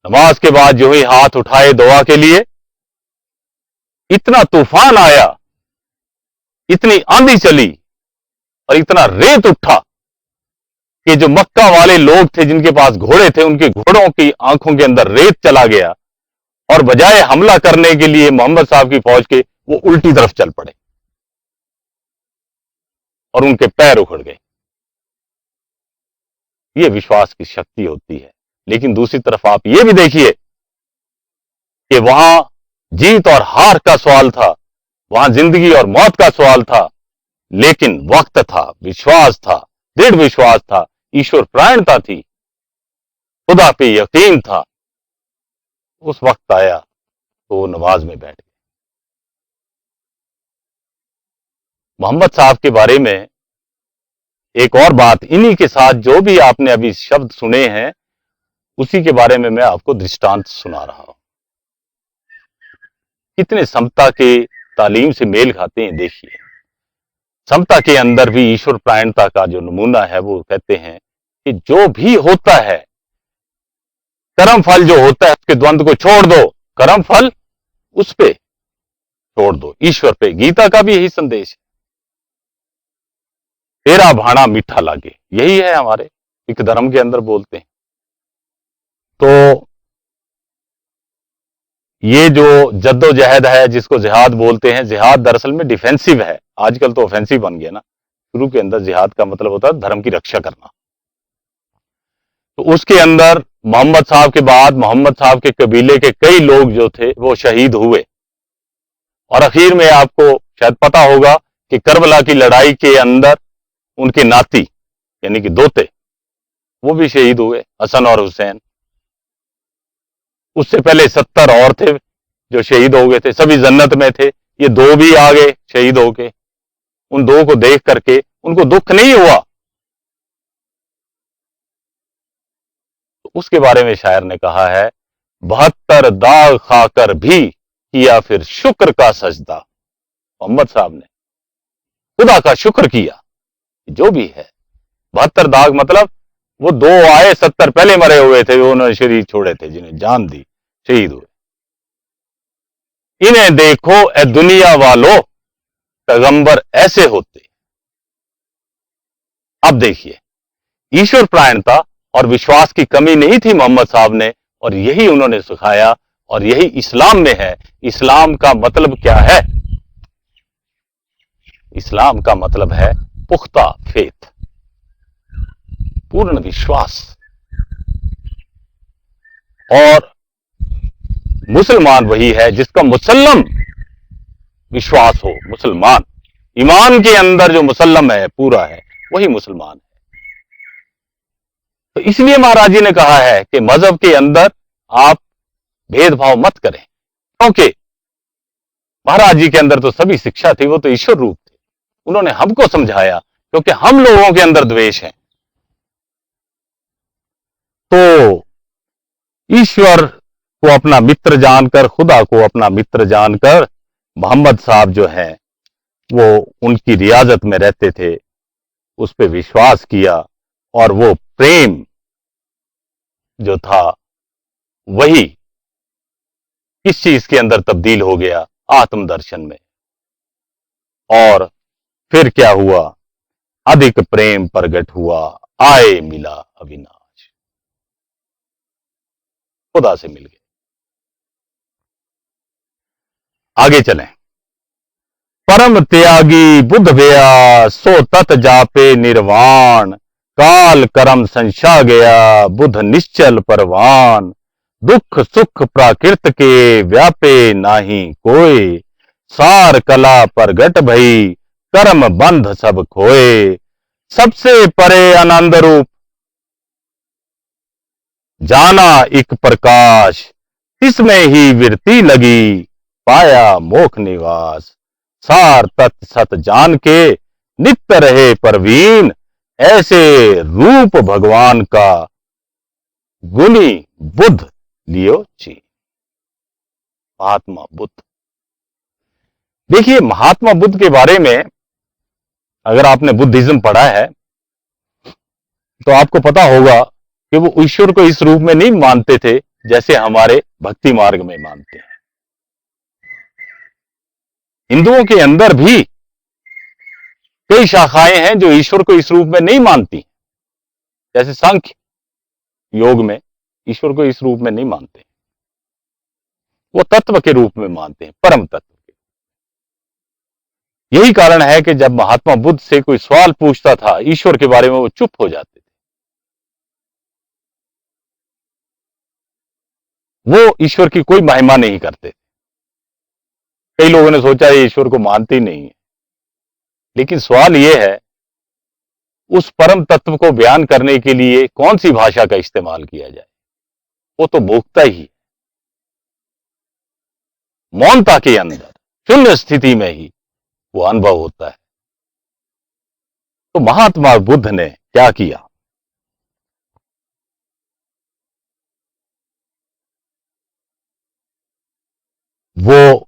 नमाज के बाद जो ही हाथ उठाए दुआ के लिए, इतना तूफान आया, इतनी आंधी चली और इतना रेत उठा कि जो मक्का वाले लोग थे जिनके पास घोड़े थे, उनके घोड़ों की आंखों के अंदर रेत चला गया, और बजाय हमला करने के लिए मोहम्मद साहब की फौज के, वो उल्टी तरफ चल पड़े और उनके पैर उखड़ गए। ये विश्वास की शक्ति होती है। लेकिन दूसरी तरफ आप ये भी देखिए कि वहां जीत और हार का सवाल था, वहां जिंदगी और मौत का सवाल था, लेकिन वक्त था, विश्वास था, दृढ़ विश्वास था, ईश्वर प्राणता थी, खुदा पे यकीन था। उस वक्त आया तो वो नमाज में बैठ गए। मोहम्मद साहब के बारे में एक और बात, इन्हीं के साथ जो भी आपने अभी शब्द सुने हैं उसी के बारे में मैं आपको दृष्टांत सुना रहा हूं। कितने समता के तालीम से मेल खाते हैं। देखिए, समता के अंदर भी ईश्वर प्राणता का जो नमूना है, वो कहते हैं कि जो भी होता है, कर्म फल जो होता है उसके द्वंद्व को छोड़ दो, कर्म फल उस पे छोड़ दो ईश्वर पे। गीता का भी यही संदेश है, तेरा भाना मीठा लागे, यही है हमारे सिख धर्म के अंदर बोलते हैं। तो ये जो जद्दोजहद है, जिसको जिहाद बोलते हैं, जिहाद दरअसल में डिफेंसिव है, आजकल तो ऑफेंसिव बन गया ना। शुरू के अंदर जिहाद का मतलब होता है धर्म की रक्षा करना। तो उसके अंदर मोहम्मद साहब के बाद मोहम्मद साहब के कबीले के कई लोग जो थे वो शहीद हुए, और आखिर में आपको शायद पता होगा कि करबला की लड़ाई के अंदर उनके नाती यानी कि दोते वो भी शहीद हुए, हसन और हुसैन। उससे पहले 70 और थे जो शहीद हो गए थे, सभी जन्नत में थे, ये दो भी आ गए शहीद होके। उन दो को देख करके उनको दुख नहीं हुआ। तो उसके बारे में शायर ने कहा है, 72 दाग खाकर भी किया फिर शुक्र का सजदा। मोहम्मद साहब ने खुदा का शुक्र किया, जो भी है। 72 दाग मतलब वो दो आए, 70 पहले मरे हुए थे, उन्होंने शरीर छोड़े थे, जिन्हें जान दी, शहीद हुए। इन्हें देखो ए दुनिया वालों, पैगंबर ऐसे होते। अब देखिए, ईश्वर प्रायणता और विश्वास की कमी नहीं थी मोहम्मद साहब ने, और यही उन्होंने सिखाया, और यही इस्लाम में है। इस्लाम का मतलब क्या है? इस्लाम का मतलब है पुख्ता फेथ, पूर्ण विश्वास। और मुसलमान वही है जिसका मुसल्लम विश्वास हो। मुसलमान ईमान के अंदर जो मुसल्लम है, पूरा है, वही मुसलमान है। तो इसलिए महाराज जी ने कहा है कि मजहब के अंदर आप भेदभाव मत करें, क्योंकि महाराज जी के अंदर तो सभी शिक्षा थी, वो तो ईश्वर रूप थे। उन्होंने हमको समझाया, क्योंकि हम लोगों के अंदर द्वेष है। तो ईश्वर को अपना मित्र जानकर, खुदा को अपना मित्र जानकर मोहम्मद साहब जो है वो उनकी रियाजत में रहते थे, उस पर विश्वास किया, और वो प्रेम जो था वही किस चीज के अंदर तब्दील हो गया? आत्मदर्शन में। और फिर क्या हुआ? अधिक प्रेम प्रगट हुआ, आए मिला अविनाश, खुदा से मिल गए। आगे चलें। परम त्यागी बुध गया, सो तत जापे निर्वाण, काल करम संशा गया, बुध निश्चल परवान, दुख सुख प्राकृत के व्यापे नाही कोय, सार कला प्रगट भई कर्म बंध सब खोए, सबसे परे आनंद रूप जाना एक प्रकाश, इसमें ही वृत्ति लगी पाया मोक्ष निवास, सार तत् सत जान के नित्य रहे परवीन, ऐसे रूप भगवान का गुणी बुद्ध लियो जी। महात्मा बुद्ध। देखिए, महात्मा बुद्ध के बारे में अगर आपने बुद्धिज्म पढ़ा है तो आपको पता होगा कि वो ईश्वर को इस रूप में नहीं मानते थे जैसे हमारे भक्ति मार्ग में मानते हैं। हिंदुओं के अंदर भी कई शाखाएं हैं जो ईश्वर को इस रूप में नहीं मानती, जैसे सांख्य योग में ईश्वर को इस रूप में नहीं मानते, वो तत्व के रूप में मानते हैं, परम तत्व के। यही कारण है कि जब महात्मा बुद्ध से कोई सवाल पूछता था ईश्वर के बारे में, वो चुप हो जाते थे। वो ईश्वर की कोई महिमा नहीं करते। कई लोगों ने सोचा ये ईश्वर को मानते ही नहीं है, लेकिन सवाल यह है उस परम तत्व को बयान करने के लिए कौन सी भाषा का इस्तेमाल किया जाए? वो तो भोगता ही, मौनता के अंदर शून्य स्थिति में ही वो अनुभव होता है। तो महात्मा बुद्ध ने क्या किया? वो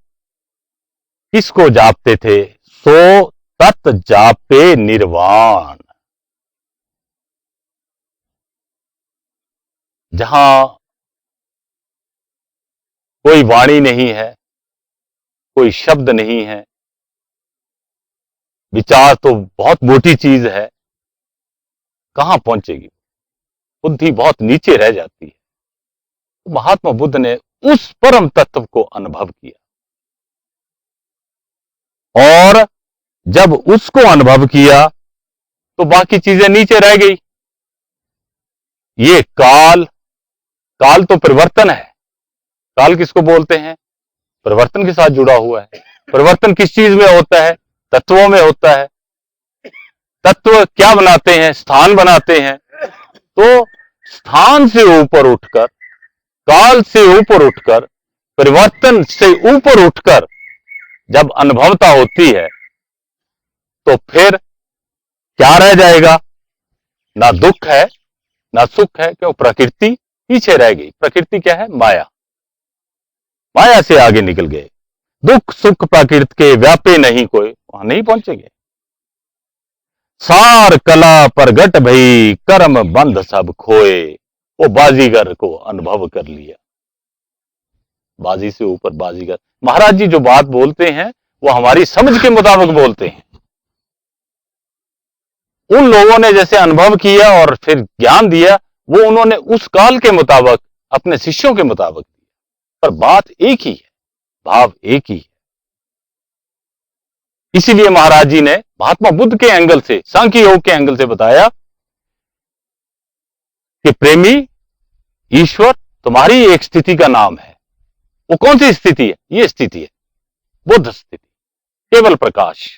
किसको जापते थे? सो तत् जापे निर्वाण। जहां कोई वाणी नहीं है, कोई शब्द नहीं है, विचार तो बहुत मोटी चीज है, कहां पहुंचेगी? बुद्धि बहुत नीचे रह जाती है। तो महात्मा बुद्ध ने उस परम तत्व को अनुभव किया, और जब उसको अनुभव किया तो बाकी चीजें नीचे रह गई। ये काल, काल तो परिवर्तन है। काल किसको बोलते हैं? परिवर्तन के साथ जुड़ा हुआ है। परिवर्तन किस चीज में होता है? तत्वों में होता है। तत्व क्या बनाते हैं? स्थान बनाते हैं। तो स्थान से ऊपर उठकर, काल से ऊपर उठकर, परिवर्तन से ऊपर उठकर जब अनुभवता होती है तो फिर क्या रह जाएगा? ना दुख है ना सुख है। क्यों? प्रकृति पीछे रह गई। प्रकृति क्या है? माया। माया से आगे निकल गए। दुख सुख प्रकृति के व्यापे नहीं कोई, वहां नहीं पहुंचेंगे। सार कला प्रगट भई, कर्म बंध सब खोए। वो बाजीगर को अनुभव कर लिया। बाजी से ऊपर बाजीगर। महाराज जी जो बात बोलते हैं वो हमारी समझ के मुताबिक बोलते हैं। उन लोगों ने जैसे अनुभव किया और फिर ज्ञान दिया, वो उन्होंने उस काल के मुताबिक अपने शिष्यों के मुताबिक दिया, पर बात एक ही है, भाव एक ही है। इसीलिए महाराज जी ने महात्मा बुद्ध के एंगल से, सांख्य योग के एंगल से बताया कि प्रेमी ईश्वर तुम्हारी एक स्थिति का नाम है। वो कौन सी स्थिति है? ये स्थिति है बुद्ध स्थिति, केवल प्रकाश।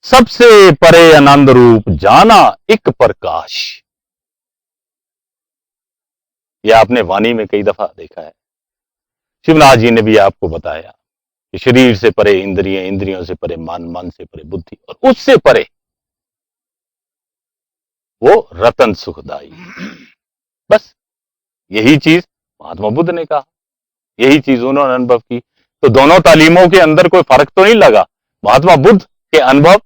सबसे परे आनंद रूप जाना एक प्रकाश। यह आपने वाणी में कई दफा देखा है। शिवनाथ जी ने भी आपको बताया कि शरीर से परे इंद्रियां, इंद्रियों से परे मन, मन से परे बुद्धि, और उससे परे वो रतन सुखदाई। बस यही चीज महात्मा बुद्ध ने कहा, यही चीज उन्होंने अनुभव की। तो दोनों तालीमों के अंदर कोई फर्क तो नहीं लगा। महात्मा बुद्ध के अनुभव,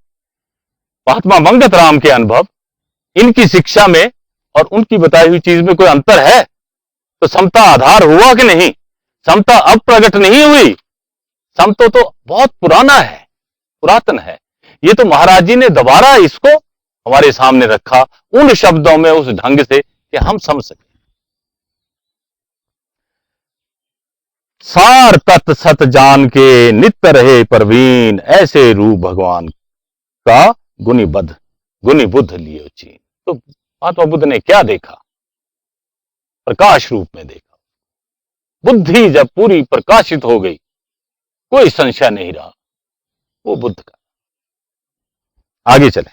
महात्मा मंगत राम के अनुभव, इनकी शिक्षा में और उनकी बताई हुई चीज में कोई अंतर है? तो समता आधार हुआ कि नहीं? समता अब प्रकट नहीं हुई। समता तो बहुत पुराना है, पुरातन है। ये तो महाराज जी ने दोबारा इसको हमारे सामने रखा उन शब्दों में, उस ढंग से कि हम समझ सके। सार तत् सत जान के नित्य रहे परवीन, ऐसे रूप भगवान का गुनी बुद्ध लियो चीन। तो महात्मा बुद्ध ने क्या देखा? प्रकाश रूप में देखा। बुद्धि जब पूरी प्रकाशित हो गई, कोई संशय नहीं रहा, वो बुद्ध का। आगे चले।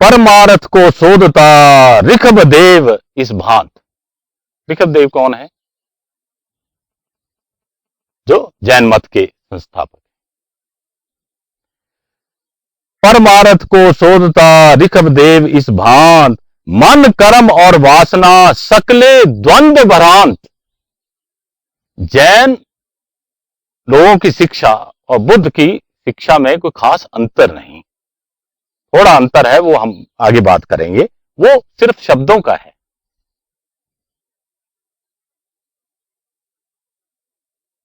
परमार्थ को शोधता ऋषभ देव इस भांत। ऋषभ देव कौन है? जो जैन मत के संस्थापक। परमार्थ को शोधता ऋषभ देव इस भांत, मन कर्म और वासना सकले द्वंद्व भ्रांत। जैन लोगों की शिक्षा और बुद्ध की शिक्षा में कोई खास अंतर नहीं, थोड़ा अंतर है, वो हम आगे बात करेंगे। वो सिर्फ शब्दों का है।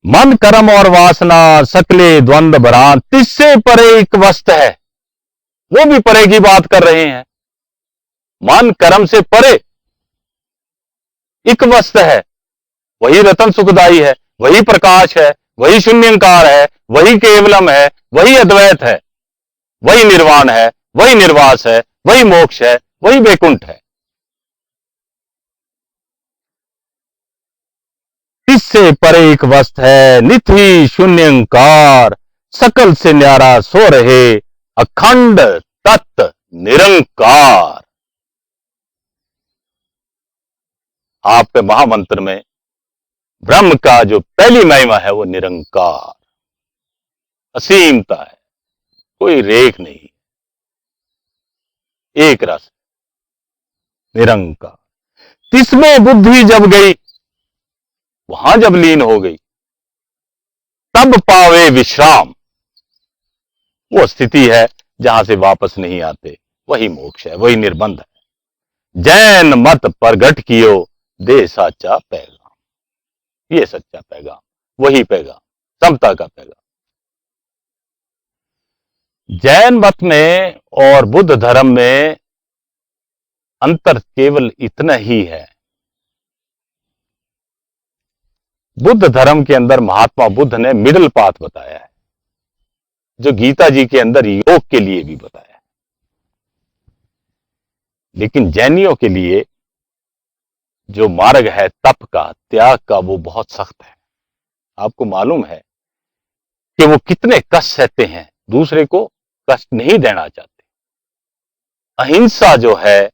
मन कर्म और वासना सकले द्वंद्व भ्रांत, तिससे परे एक वस्तु है। वो भी परे की बात कर रहे हैं। मन कर्म से परे एक वस्तु है, वही रतन सुखदाई है, वही प्रकाश है, वही शून्यंकार है, वही केवलम है, वही अद्वैत है, वही निर्वाण है, वही निर्वास है, वही मोक्ष है, वही वैकुंठ है। इससे परे एक वस्तु है, निथि शून्यंकार, सकल से न्यारा सो रहे अखंड तत्व निरंकार। आपके महामंत्र में ब्रह्म का जो पहली महिमा है वो निरंकार, असीमता है, कोई रेख नहीं, एक रस, निरंकार। तिसमें बुद्धि जब गई, वहां जब लीन हो गई, तब पावे विश्राम। वो स्थिति है जहां से वापस नहीं आते, वही मोक्ष है, वही निर्बंध है। जैन मत प्रगट कियो दे साचा पैगाम। ये सच्चा पैगाम, वही पैगाम, समता का पैगाम। जैन मत में और बुद्ध धर्म में अंतर केवल इतना ही है। बुद्ध धर्म के अंदर महात्मा बुद्ध ने मिडिल पाथ बताया है, जो गीता जी के अंदर योग के लिए भी बताया है। लेकिन जैनियों के लिए जो मार्ग है तप का, त्याग का, वो बहुत सख्त है। आपको मालूम है कि वो कितने कष्ट सहते हैं, दूसरे को कष्ट नहीं देना चाहते। अहिंसा जो है,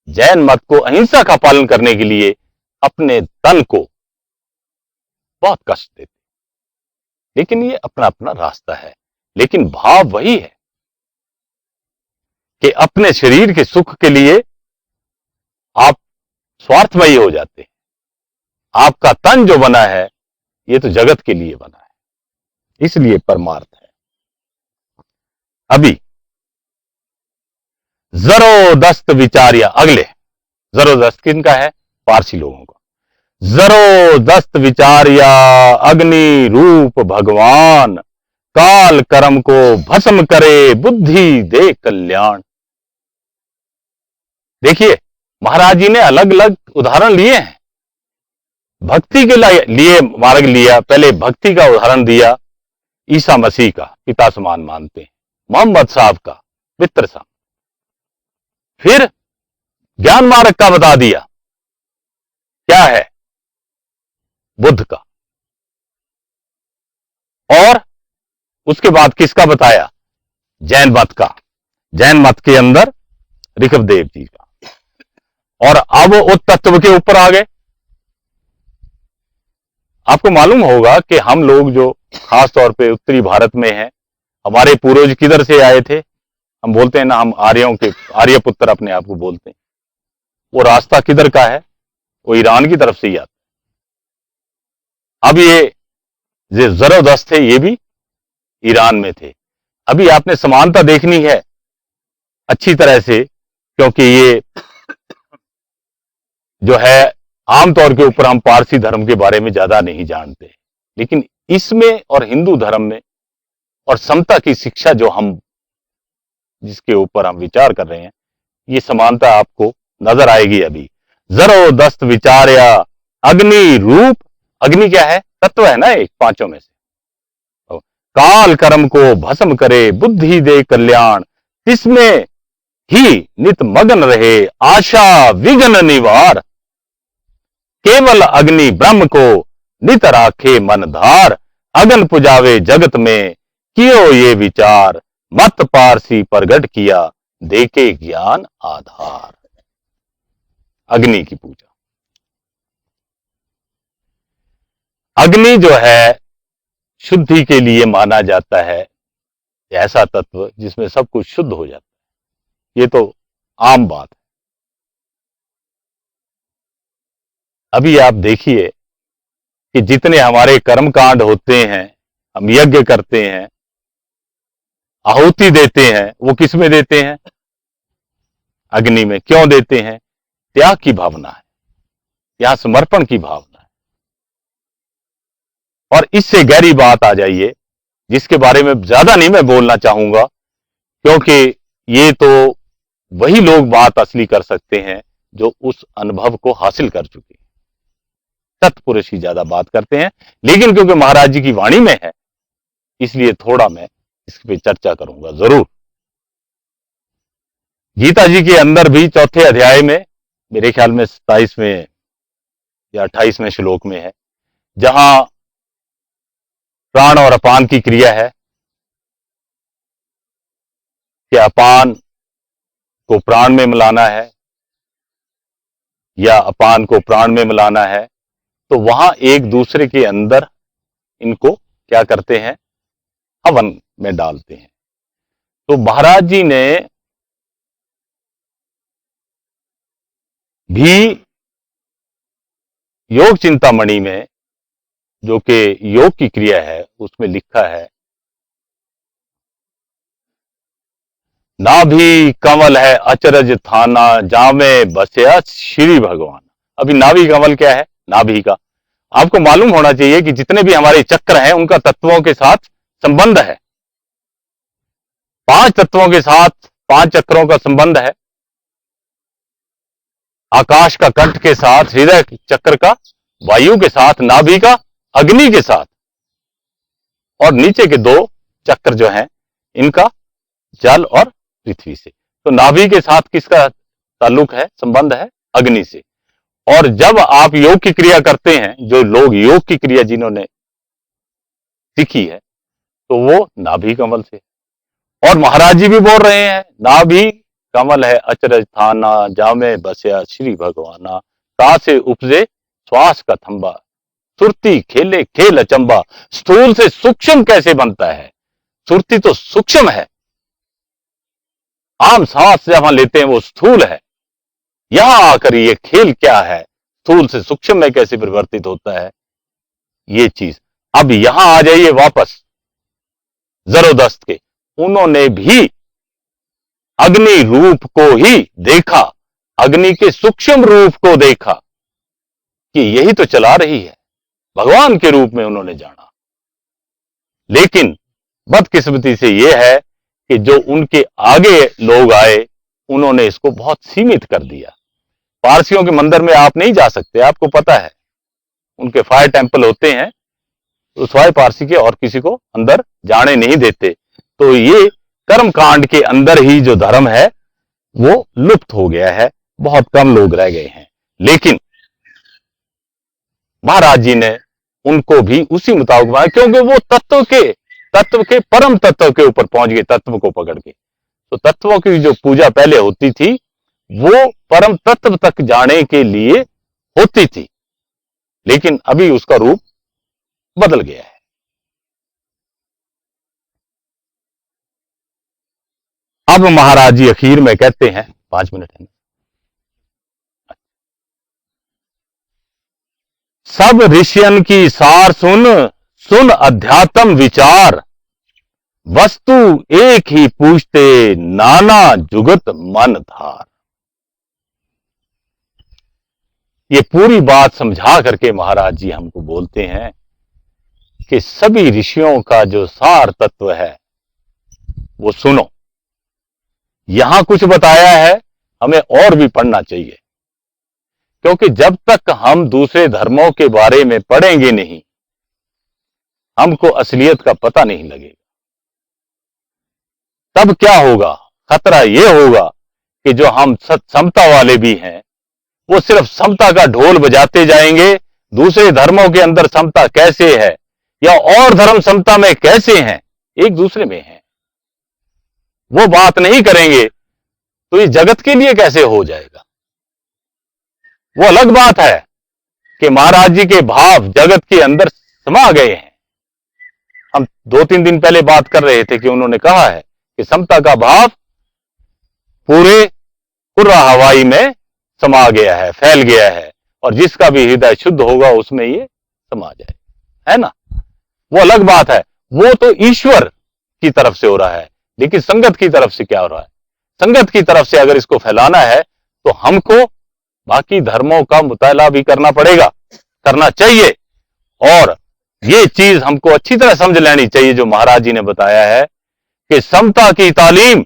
जैन मत को अहिंसा का पालन करने के लिए अपने तन को बहुत कष्ट देते। लेकिन ये अपना अपना रास्ता है। लेकिन भाव वही है कि अपने शरीर के सुख के लिए आप स्वार्थमयी हो जाते हैं। आपका तन जो बना है, ये तो जगत के लिए बना है, इसलिए परमार्थ है। अभी जरोदस्त विचार्या, अगले जरोदस्त किनका है? पारसी लोगों का। जरोदस्त विचार्या अग्नि रूप भगवान, काल कर्म को भस्म करे बुद्धि दे कल्याण। देखिए, महाराज जी ने अलग अलग उदाहरण लिए हैं। भक्ति के लिए मार्ग लिया, पहले भक्ति का उदाहरण दिया, ईसा मसीह का पिता समान मानते हैं, मोहम्मद साहब का मित्र साहब। फिर ज्ञान मार्ग का बता दिया, क्या है? बुद्ध का। और उसके बाद किसका बताया? जैन मत का। जैन मत के अंदर ऋषभदेव जी का। और अब वो तत्व के ऊपर आ गए। आपको मालूम होगा कि हम लोग जो खास तौर पे उत्तरी भारत में हैं, हमारे पूर्वज किधर से आए थे? हम बोलते हैं ना, हम आर्यों के आर्यपुत्र अपने आप को बोलते हैं। वो रास्ता किधर का है? वो ईरान की तरफ से ही आता। अब ये जरोदस्त थे, ये भी ईरान में थे। अभी आपने समानता देखनी है अच्छी तरह से, क्योंकि ये जो है आमतौर के ऊपर हम पारसी धर्म के बारे में ज्यादा नहीं जानते, लेकिन इसमें और हिंदू धर्म में और समता की शिक्षा जो हम जिसके ऊपर हम विचार कर रहे हैं, ये समानता आपको नजर आएगी। अभी जरोदस्त विचार्या अग्नि रूप, अग्नि क्या है? तत्व है ना, एक पांचों में से। काल कर्म को भस्म करे बुद्धि दे कल्याण, इसमें ही नित मगन रहे आशा विघ्न निवार, केवल अग्नि ब्रह्म को नित राखे मन धार, अगन पुजावे जगत में कियो ये विचार, मत पारसी प्रगट किया देके ज्ञान आधार। अग्नि की पूजा। अग्नि जो है शुद्धि के लिए माना जाता है, ऐसा तत्व जिसमें सब कुछ शुद्ध हो जाता है। ये तो आम बात है। अभी आप देखिए कि जितने हमारे कर्मकांड होते हैं, हम यज्ञ करते हैं, आहुति देते हैं, वो किस में देते हैं? अग्नि में। क्यों देते हैं? त्याग की भावना है, यहां समर्पण की भावना है। और इससे गहरी बात आ जाइए, जिसके बारे में ज्यादा नहीं मैं बोलना चाहूंगा, क्योंकि ये तो वही लोग बात असली कर सकते हैं जो उस अनुभव को हासिल कर चुके हैं। सत्पुरुष ही ज्यादा बात करते हैं, लेकिन क्योंकि महाराज जी की वाणी में है, इसलिए थोड़ा मैं इस पे चर्चा करूंगा जरूर। गीता जी के अंदर भी चौथे अध्याय में, मेरे ख्याल में 27वें या 28वें श्लोक में है, जहां प्राण और अपान की क्रिया है कि अपान को प्राण में मिलाना है या अपान को प्राण में मिलाना है, तो वहां एक दूसरे के अंदर इनको क्या करते हैं? हवन में डालते हैं। तो महाराज जी ने भी योग चिंतामणि में, जो कि योग की क्रिया है, उसमें लिखा है, नाभि कमल है अचरज थाना, जामे बसया श्री भगवान। अभी नाभि कमल क्या है? नाभि का आपको मालूम होना चाहिए कि जितने भी हमारे चक्र हैं उनका तत्वों के साथ संबंध है। 5 तत्वों के साथ 5 चक्रों का संबंध है। आकाश का कंठ के साथ, हृदय चक्र का वायु के साथ, नाभि का अग्नि के साथ, और नीचे के 2 चक्र जो हैं इनका जल और पृथ्वी से। तो नाभि के साथ किसका ताल्लुक है, संबंध है? अग्नि से। और जब आप योग की क्रिया करते हैं, जो लोग योग की क्रिया जिन्होंने सीखी है, तो वो नाभि कमल से। और महाराज जी भी बोल रहे हैं, नाभि कमल है अचरज थाना, जामे बसया श्री भगवाना, ता से उपजे श्वास का थंबा, सुरती खेले खेल अचंबा। स्थूल से सूक्ष्म कैसे बनता है? सुरती तो सूक्ष्म है, आम सांस जहां लेते हैं वो स्थूल है। यहां आकर ये खेल क्या है, स्थूल से सूक्ष्म में कैसे परिवर्तित होता है, ये चीज। अब यहां आ जाइए वापस जरोदस्त के। उन्होंने भी अग्नि रूप को ही देखा, अग्नि के सूक्ष्म रूप को देखा कि यही तो चला रही है, भगवान के रूप में उन्होंने जाना। लेकिन बदकिस्मती से यह है कि जो उनके आगे लोग आए उन्होंने इसको बहुत सीमित कर दिया। पारसियों के मंदिर में आप नहीं जा सकते, आपको पता है, उनके फायर टेंपल होते हैं, तो स्वाय पारसी के और किसी को अंदर जाने नहीं देते। तो ये कर्म कांड के अंदर ही जो धर्म है वो लुप्त हो गया है, बहुत कम लोग रह गए हैं। लेकिन महाराज जी ने उनको भी उसी मुताबिक बनाया, क्योंकि वो तत्व के परम तत्व के ऊपर पहुंच गए, तत्व को पकड़ के। तो तत्वों की जो पूजा पहले होती थी वो परम तत्व तक जाने के लिए होती थी, लेकिन अभी उसका रूप बदल गया है। अब महाराज जी आखिर में कहते हैं, 5 मिनट है ना, सब ऋषियन की सार सुन, सुन अध्यात्म विचार, वस्तु एक ही पूछते, नाना जुगत मन धार। ये पूरी बात समझा करके महाराज जी हमको बोलते हैं कि सभी ऋषियों का जो सार तत्व है वो सुनो। यहां कुछ बताया है, हमें और भी पढ़ना चाहिए, क्योंकि जब तक हम दूसरे धर्मों के बारे में पढ़ेंगे नहीं, हमको असलियत का पता नहीं लगेगा। तब क्या होगा? खतरा यह होगा कि जो हम समता वाले भी हैं वो सिर्फ समता का ढोल बजाते जाएंगे। दूसरे धर्मों के अंदर समता कैसे है या और धर्म समता में कैसे हैं, एक दूसरे में हैं, वो बात नहीं करेंगे तो ये जगत के लिए कैसे हो जाएगा। वो अलग बात है कि महाराज जी के भाव जगत के अंदर समा गए हैं। हम 2-3 दिन पहले बात कर रहे थे कि उन्होंने कहा है कि समता का भाव पूरे कुर्रा हवाई में समा गया है, फैल गया है, और जिसका भी हृदय शुद्ध होगा उसमें ये समा जाए, है ना। वो अलग बात है, वो तो ईश्वर की तरफ से हो रहा है। लेकिन संगत की तरफ से क्या हो रहा है? संगत की तरफ से अगर इसको फैलाना है तो हमको बाकी धर्मों का मुताला भी करना पड़ेगा, करना चाहिए। और ये चीज हमको अच्छी तरह समझ लेनी चाहिए जो महाराज जी ने बताया है कि समता की तालीम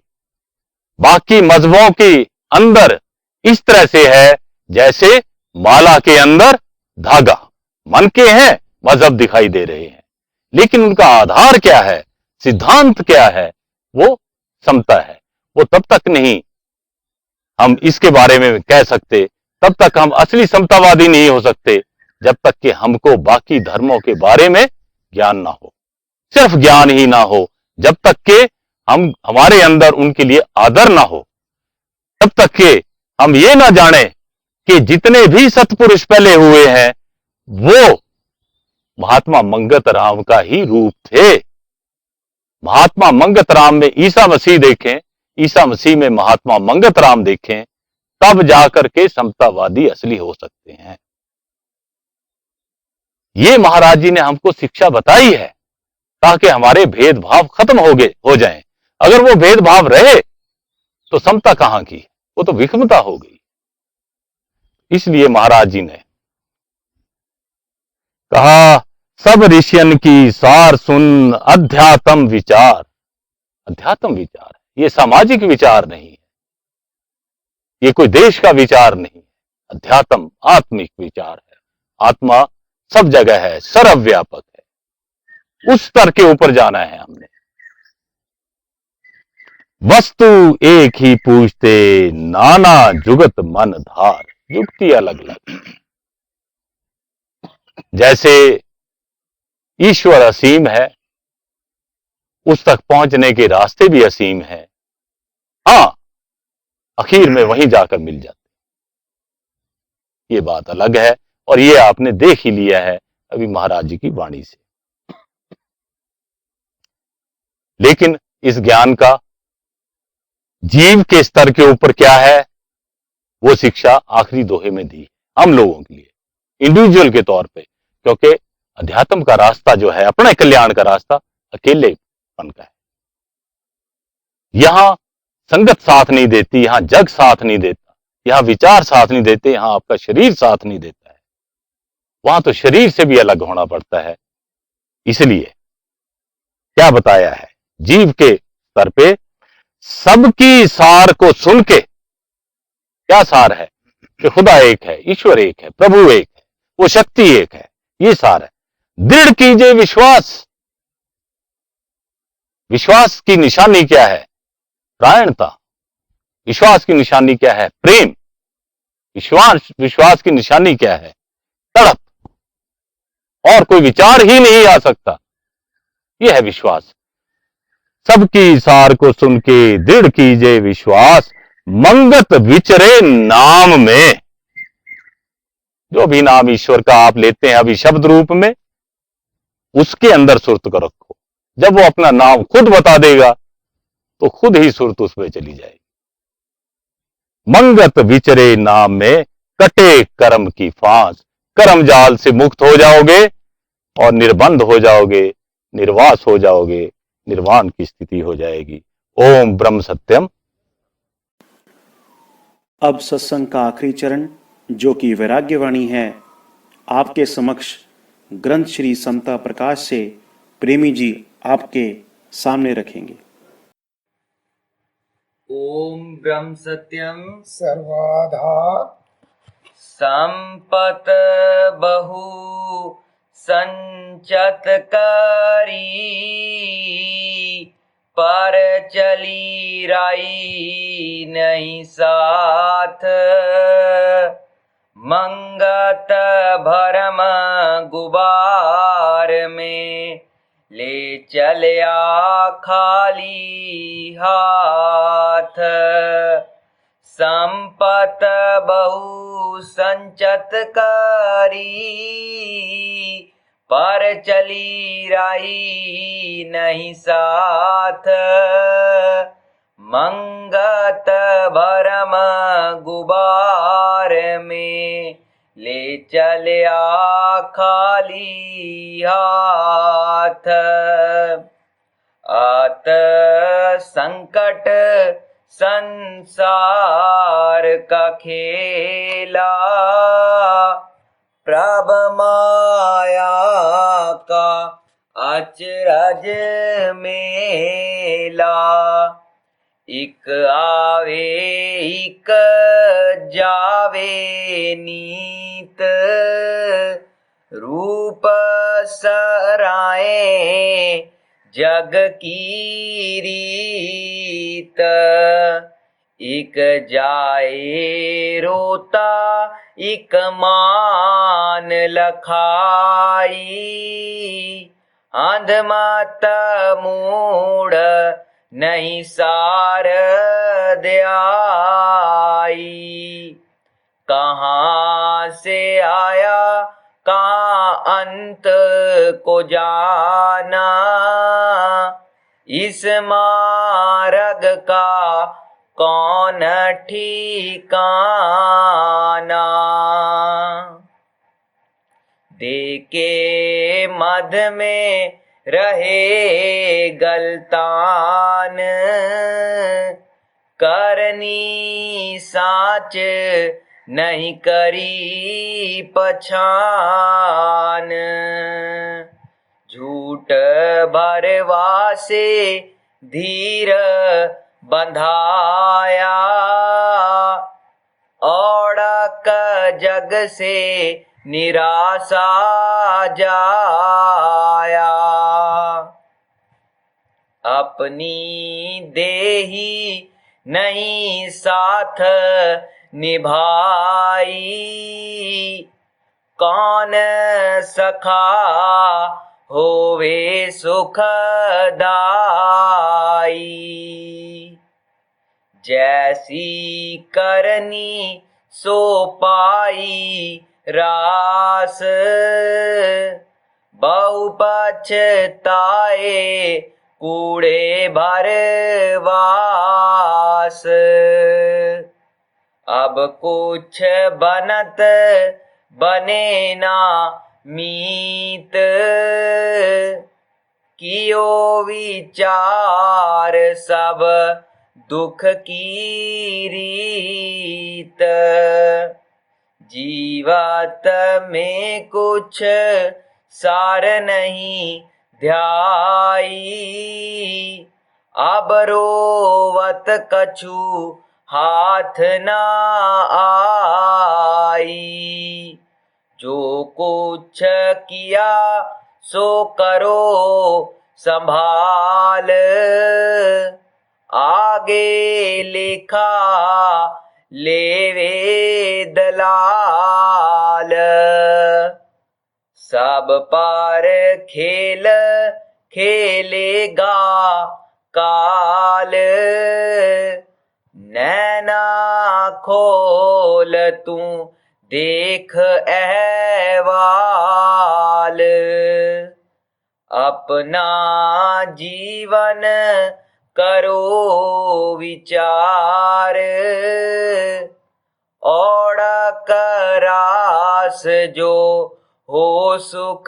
बाकी मजहबों के अंदर इस तरह से है जैसे माला के अंदर धागा। मन के हैं, मजहब दिखाई दे रहे हैं, लेकिन उनका आधार क्या है, सिद्धांत क्या है, वो समता है। वो तब तक नहीं हम इसके बारे में कह सकते, तब तक हम असली समतावादी नहीं हो सकते, जब तक कि हमको बाकी धर्मों के बारे में ज्ञान ना हो। सिर्फ ज्ञान ही ना हो, जब तक कि हमारे अंदर उनके लिए आदर ना हो, तब तक कि हम ये ना जाने कि जितने भी सत्पुरुष पहले हुए हैं वो महात्मा मंगत राम का ही रूप थे। महात्मा मंगत राम में ईसा मसीह देखें, ईसा मसीह में महात्मा मंगत राम देखें, तब जाकर के समतावादी असली हो सकते हैं। ये महाराज जी ने हमको शिक्षा बताई है ताकि हमारे भेदभाव खत्म हो जाएं। अगर वो भेदभाव रहे तो समता कहां की, वो तो विषमता हो गई। इसलिए महाराज जी ने कहा, सब ऋषियन की सार सुन अध्यात्म विचार। अध्यात्म विचार है, ये सामाजिक विचार नहीं है, ये कोई देश का विचार नहीं है। अध्यात्म आत्मिक विचार है। आत्मा सब जगह है, सर्वव्यापक है। उस स्तर के ऊपर जाना है हमने। वस्तु एक ही पूछते, नाना जुगत मन धार। युक्ति अलग अलग। जैसे ईश्वर असीम है, उस तक पहुंचने के रास्ते भी असीम है। हां, आखिर में वहीं जाकर मिल जाते, ये बात अलग है। और ये आपने देख ही लिया है अभी महाराज जी की वाणी से। लेकिन इस ज्ञान का जीव के स्तर के ऊपर क्या है, वो शिक्षा आखिरी दोहे में दी हम लोगों के लिए, इंडिविजुअल के तौर पे। क्योंकि अध्यात्म का रास्ता जो है, अपने कल्याण का रास्ता, अकेलेपन का है। यहां संगत साथ नहीं देती, यहां जग साथ नहीं देता, यहां विचार साथ नहीं देते, यहां आपका शरीर साथ नहीं देता है। वहां तो शरीर से भी अलग होना पड़ता है। इसलिए क्या बताया है, जीव के स्तर पे सबकी सार को सुन के, क्या सार है कि खुदा एक है, ईश्वर एक है, प्रभु एक है, वो शक्ति एक है, ये सार है। दृढ़ कीजिए विश्वास। विश्वास की निशानी क्या है, प्रायणता। विश्वास की निशानी क्या है, प्रेम। विश्वास की निशानी क्या है, तड़प। और कोई विचार ही नहीं आ सकता, यह है विश्वास। सबकी सार को सुन के दृढ़ कीजिए विश्वास, मंगत विचरे नाम में। जो भी नाम ईश्वर का आप लेते हैं अभी शब्द रूप में, उसके अंदर सुरत को रखो। जब वो अपना नाम खुद बता देगा तो खुद ही सुरत उसमें चली जाएगी। मंगत विचरे नाम में, कटे कर्म की फांस। कर्म जाल से मुक्त हो जाओगे और निर्बंध हो जाओगे, निर्वास हो जाओगे, निर्वाण की स्थिति हो जाएगी। ओम ब्रह्म सत्यम। अब सत्संग का आखिरी चरण, जो कि वैराग्यवाणी है, आपके समक्ष ग्रंथ श्री समता प्रकाश से प्रेमी जी आपके सामने रखेंगे। ओम ब्रह्म सत्यम सर्वाधार संपत बहु संचत करी, पर चली राई नहीं साथ, मंगत भरम गुबार में, ले चलिया खाली हाथ। संपत बहु संचत करी, पर चली राई नहीं साथ, मंगत भरम गुबार में, ले चलिया खाली हाथ। आत संकट संसार का खेला, प्रभ माया का अचरज मेला, इक आवे इक जावे नीत, रूप सराए जग की रीत, इक जाए रोता इक मान लखाई, अंध मत मूढ़ नहीं सार दयाई, कहाँ से आया कहाँ अंत को जाना, इस मार्ग का कौन ठिकाना, देके मध में रहे गलतान, करनी साच नहीं करी पछान। झूठ भरवा से धीर बंधाया, औड़क जग से निराशा जाया। अपनी देही नहीं साथ निभाई, कौन सखा होवे सुखदाई। जैसी करनी सो पाई रास, बहु पछताए कूड़े भरवास। अब कुछ बनत बने ना मीत, कियो विचार सब दुख की रीत। जीवत में कुछ सार नहीं ध्याई, अब रोवत कछु हाथ ना आई। जो कुछ किया सो करो संभाल, आगे लेखा लेवे दलाल। सब पर खेल खेलेगा काल, नैना खोल तू देख अहवाल। अपना जीवन करो विचार, औड़क रास जो हो सुख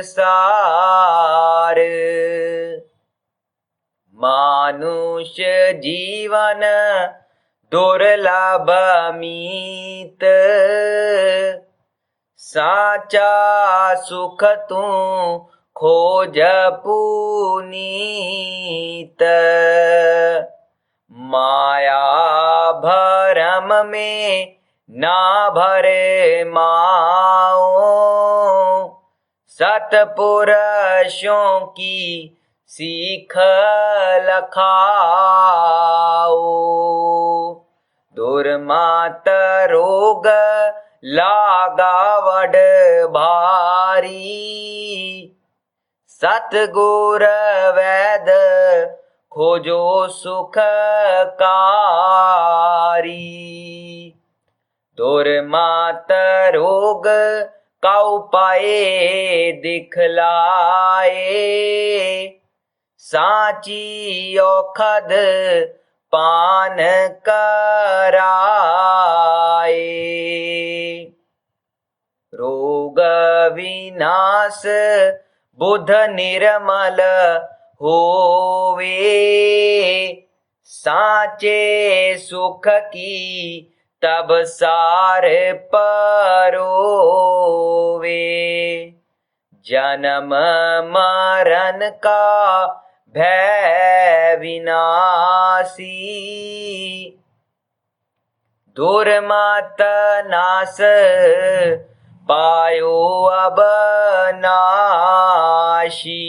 सार। मानुष्य जीवन दुर्लभ मीत, साचा सुख तू खोज पुनीत। माया भरम में ना भरे माओ, सतपुरुषों की सीख लखाओ। दुर्मत रोग लागावड भारी, सतगुर वैद खोजो सुखकारी। दुर्मत रोग का उपाय दिखलाए, साची औखद पान कराए। रोग विनाश बुध निर्मल होवे, साचे सुख की तब सार परोवे। जन्म मरण का भय विनाशी, दुर्मत नाश पायो अब नाशी।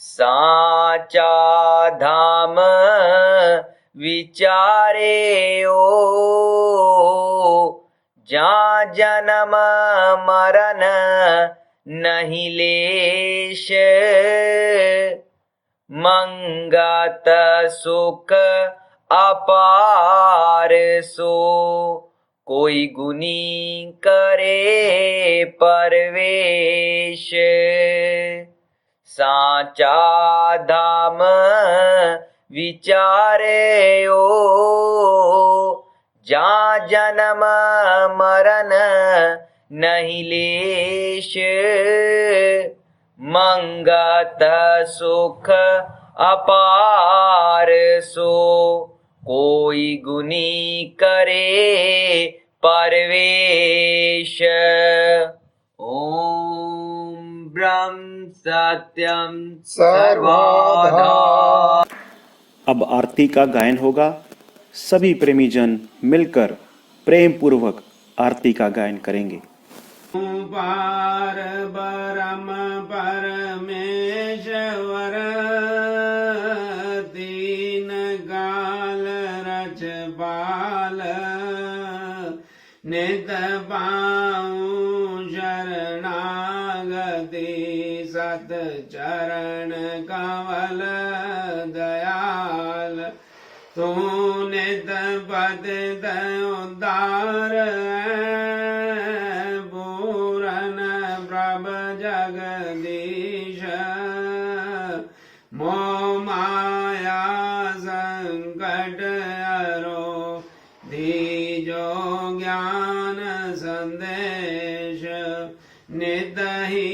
साचा धाम विचारे ओ, जहाँ जन्म मरण नहीं लेश। मंगत सुख अपार सो, कोई गुनी करे परवेश। साचा धाम विचारे ओ, जहाँ जन्म मरण नहीं लेश। मंगत सुख अपार सो कोई गुनी करे परवेश। ओम ब्रह्म सत्यम सर्वधा। अब आरती का गायन होगा। सभी प्रेमीजन मिलकर प्रेम पूर्वक आरती का गायन करेंगे। पार परम परमेश्वर तीन काल रच बाल नित पाऊं शरणागति सत चरण कमल दयाल तू नित पतित उद्धार पूरन प्रभ जगदीश मोह माया संकट हरो दीजो ज्ञान संदेश नित ही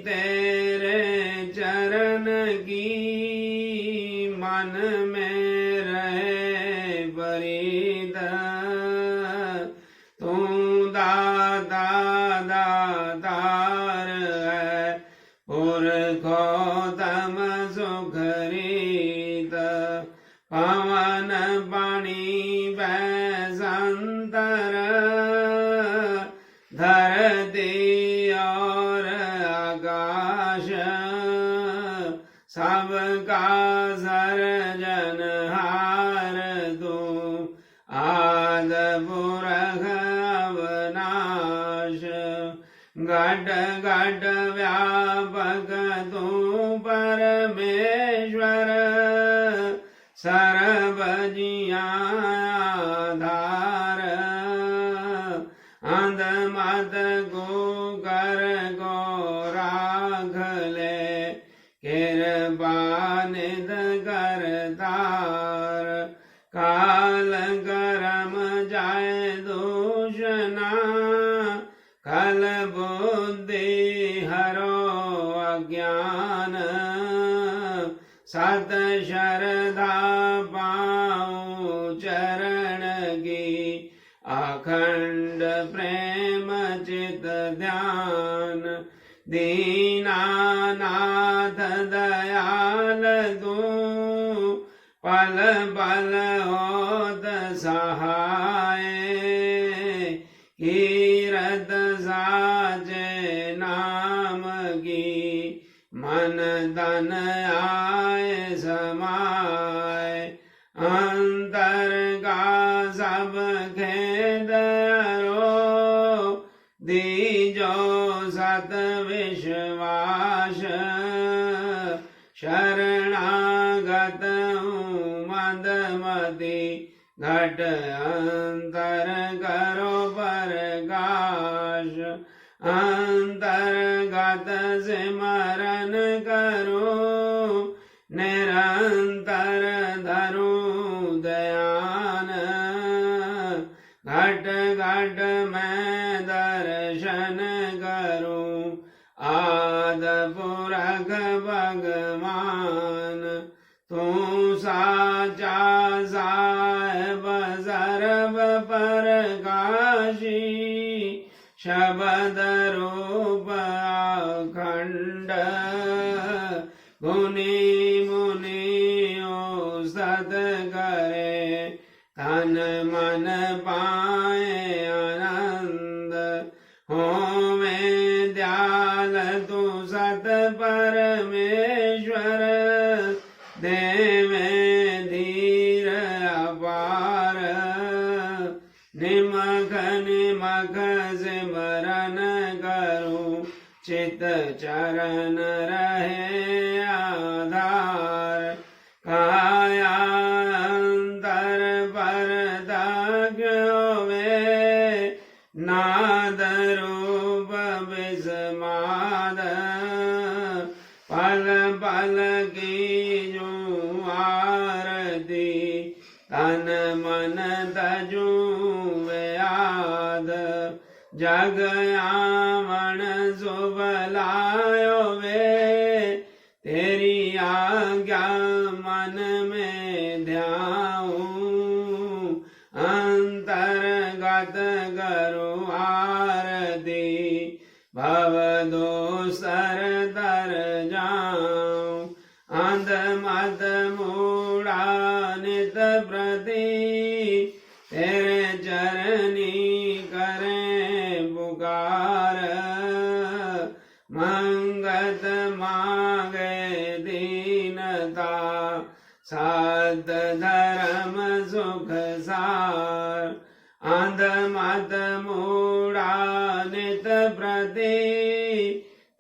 तेरे चरण की मन में रहे बरीद तू दाता दातार है पुरखो तम सुखरीत पवन पानी बैसंतर धरती और आकाश सबका सर्जनहार तू आद पुरख अवनाश घट घट व्यापक तू परमेश्वर सर्व जियाँ आधार अंध मत को कर को राख ले कृपा निध करतार काल करम जाय दूषणा कल बुद्धि हरो अज्ञान सत शरदा पाऊं चरण की अखंड प्रेम चित ध्यान दीनानाथ दयाल तू पल पल होत सहाय कीरत साचे नाम की मन तन आय समाय अंतर का सब खेद हरो दीजो सत विश्वास शरणागत हूँ मदमति घट अंतर करो प्रकाश अंतर्गत सिमरन करो निरंतर धरो दयान घट घट मैं दर्शन करूं आद पुरख भगवान तू साचा साहेब सर्व प्रकाशी शब्द रूप अखंड गुनी मुनियो सत करे तन मन पाए आनंद हो में दयाल तू सत परमेश्वर देवे धीर अपार निमख निमख सिमरन करूं चित चरण रहे आधार काया अंतर परतक होवे नाद रूप विस्माद पल पल की जो आरती तन मन तजू याद जग आमन शुभ लायो वे तेरी आज्ञा सर दर जाऊं अंध मत मूड़ा नित प्रति तेरे चरनी करें पुकार मंगत मांगे दीनता सात धर्म सुख सार अंध मत मूड़ा नित प्रति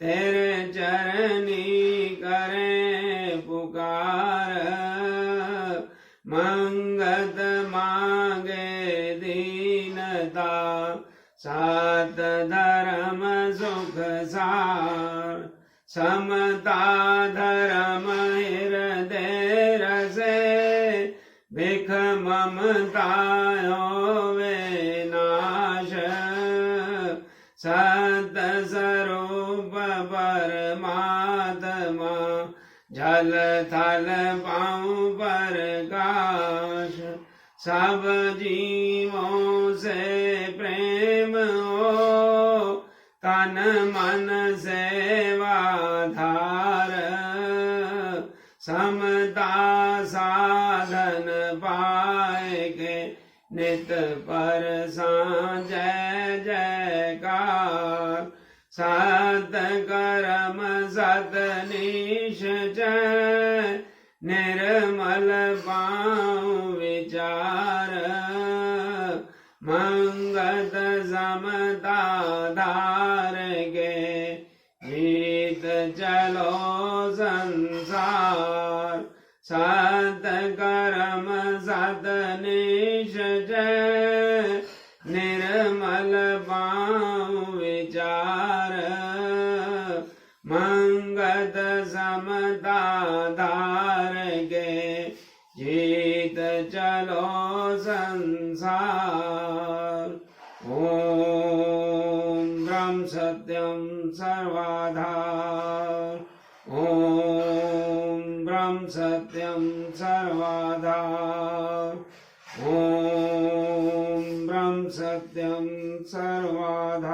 तेरे चरनी करें पुकार मंगत मांगे दीनता सात धर्म सुख सार समता धर्म हृदय रसे भिख ममतायो विनाश सत स्वरूप परमात्मा जल थल पाऊं प्रकाश सब जीवों से प्रेम हो तन मन सेवाधार समता साधन पाए के नित पर जय जयकार सत कर्म सत निश्चय निर्मल पाऊं विचार मंगत समता धार के जीत चलो संसार सत कर्म सत निश्चय निर्मल पाऊं विचार मंगत समता धार के जीत चलो संसार ओम ब्रह्म सत्यम सर्वाधार ओम ब्रह्म सत्यम सर्वाधार ओम ब्रह्म सत्यम सर्वाधार।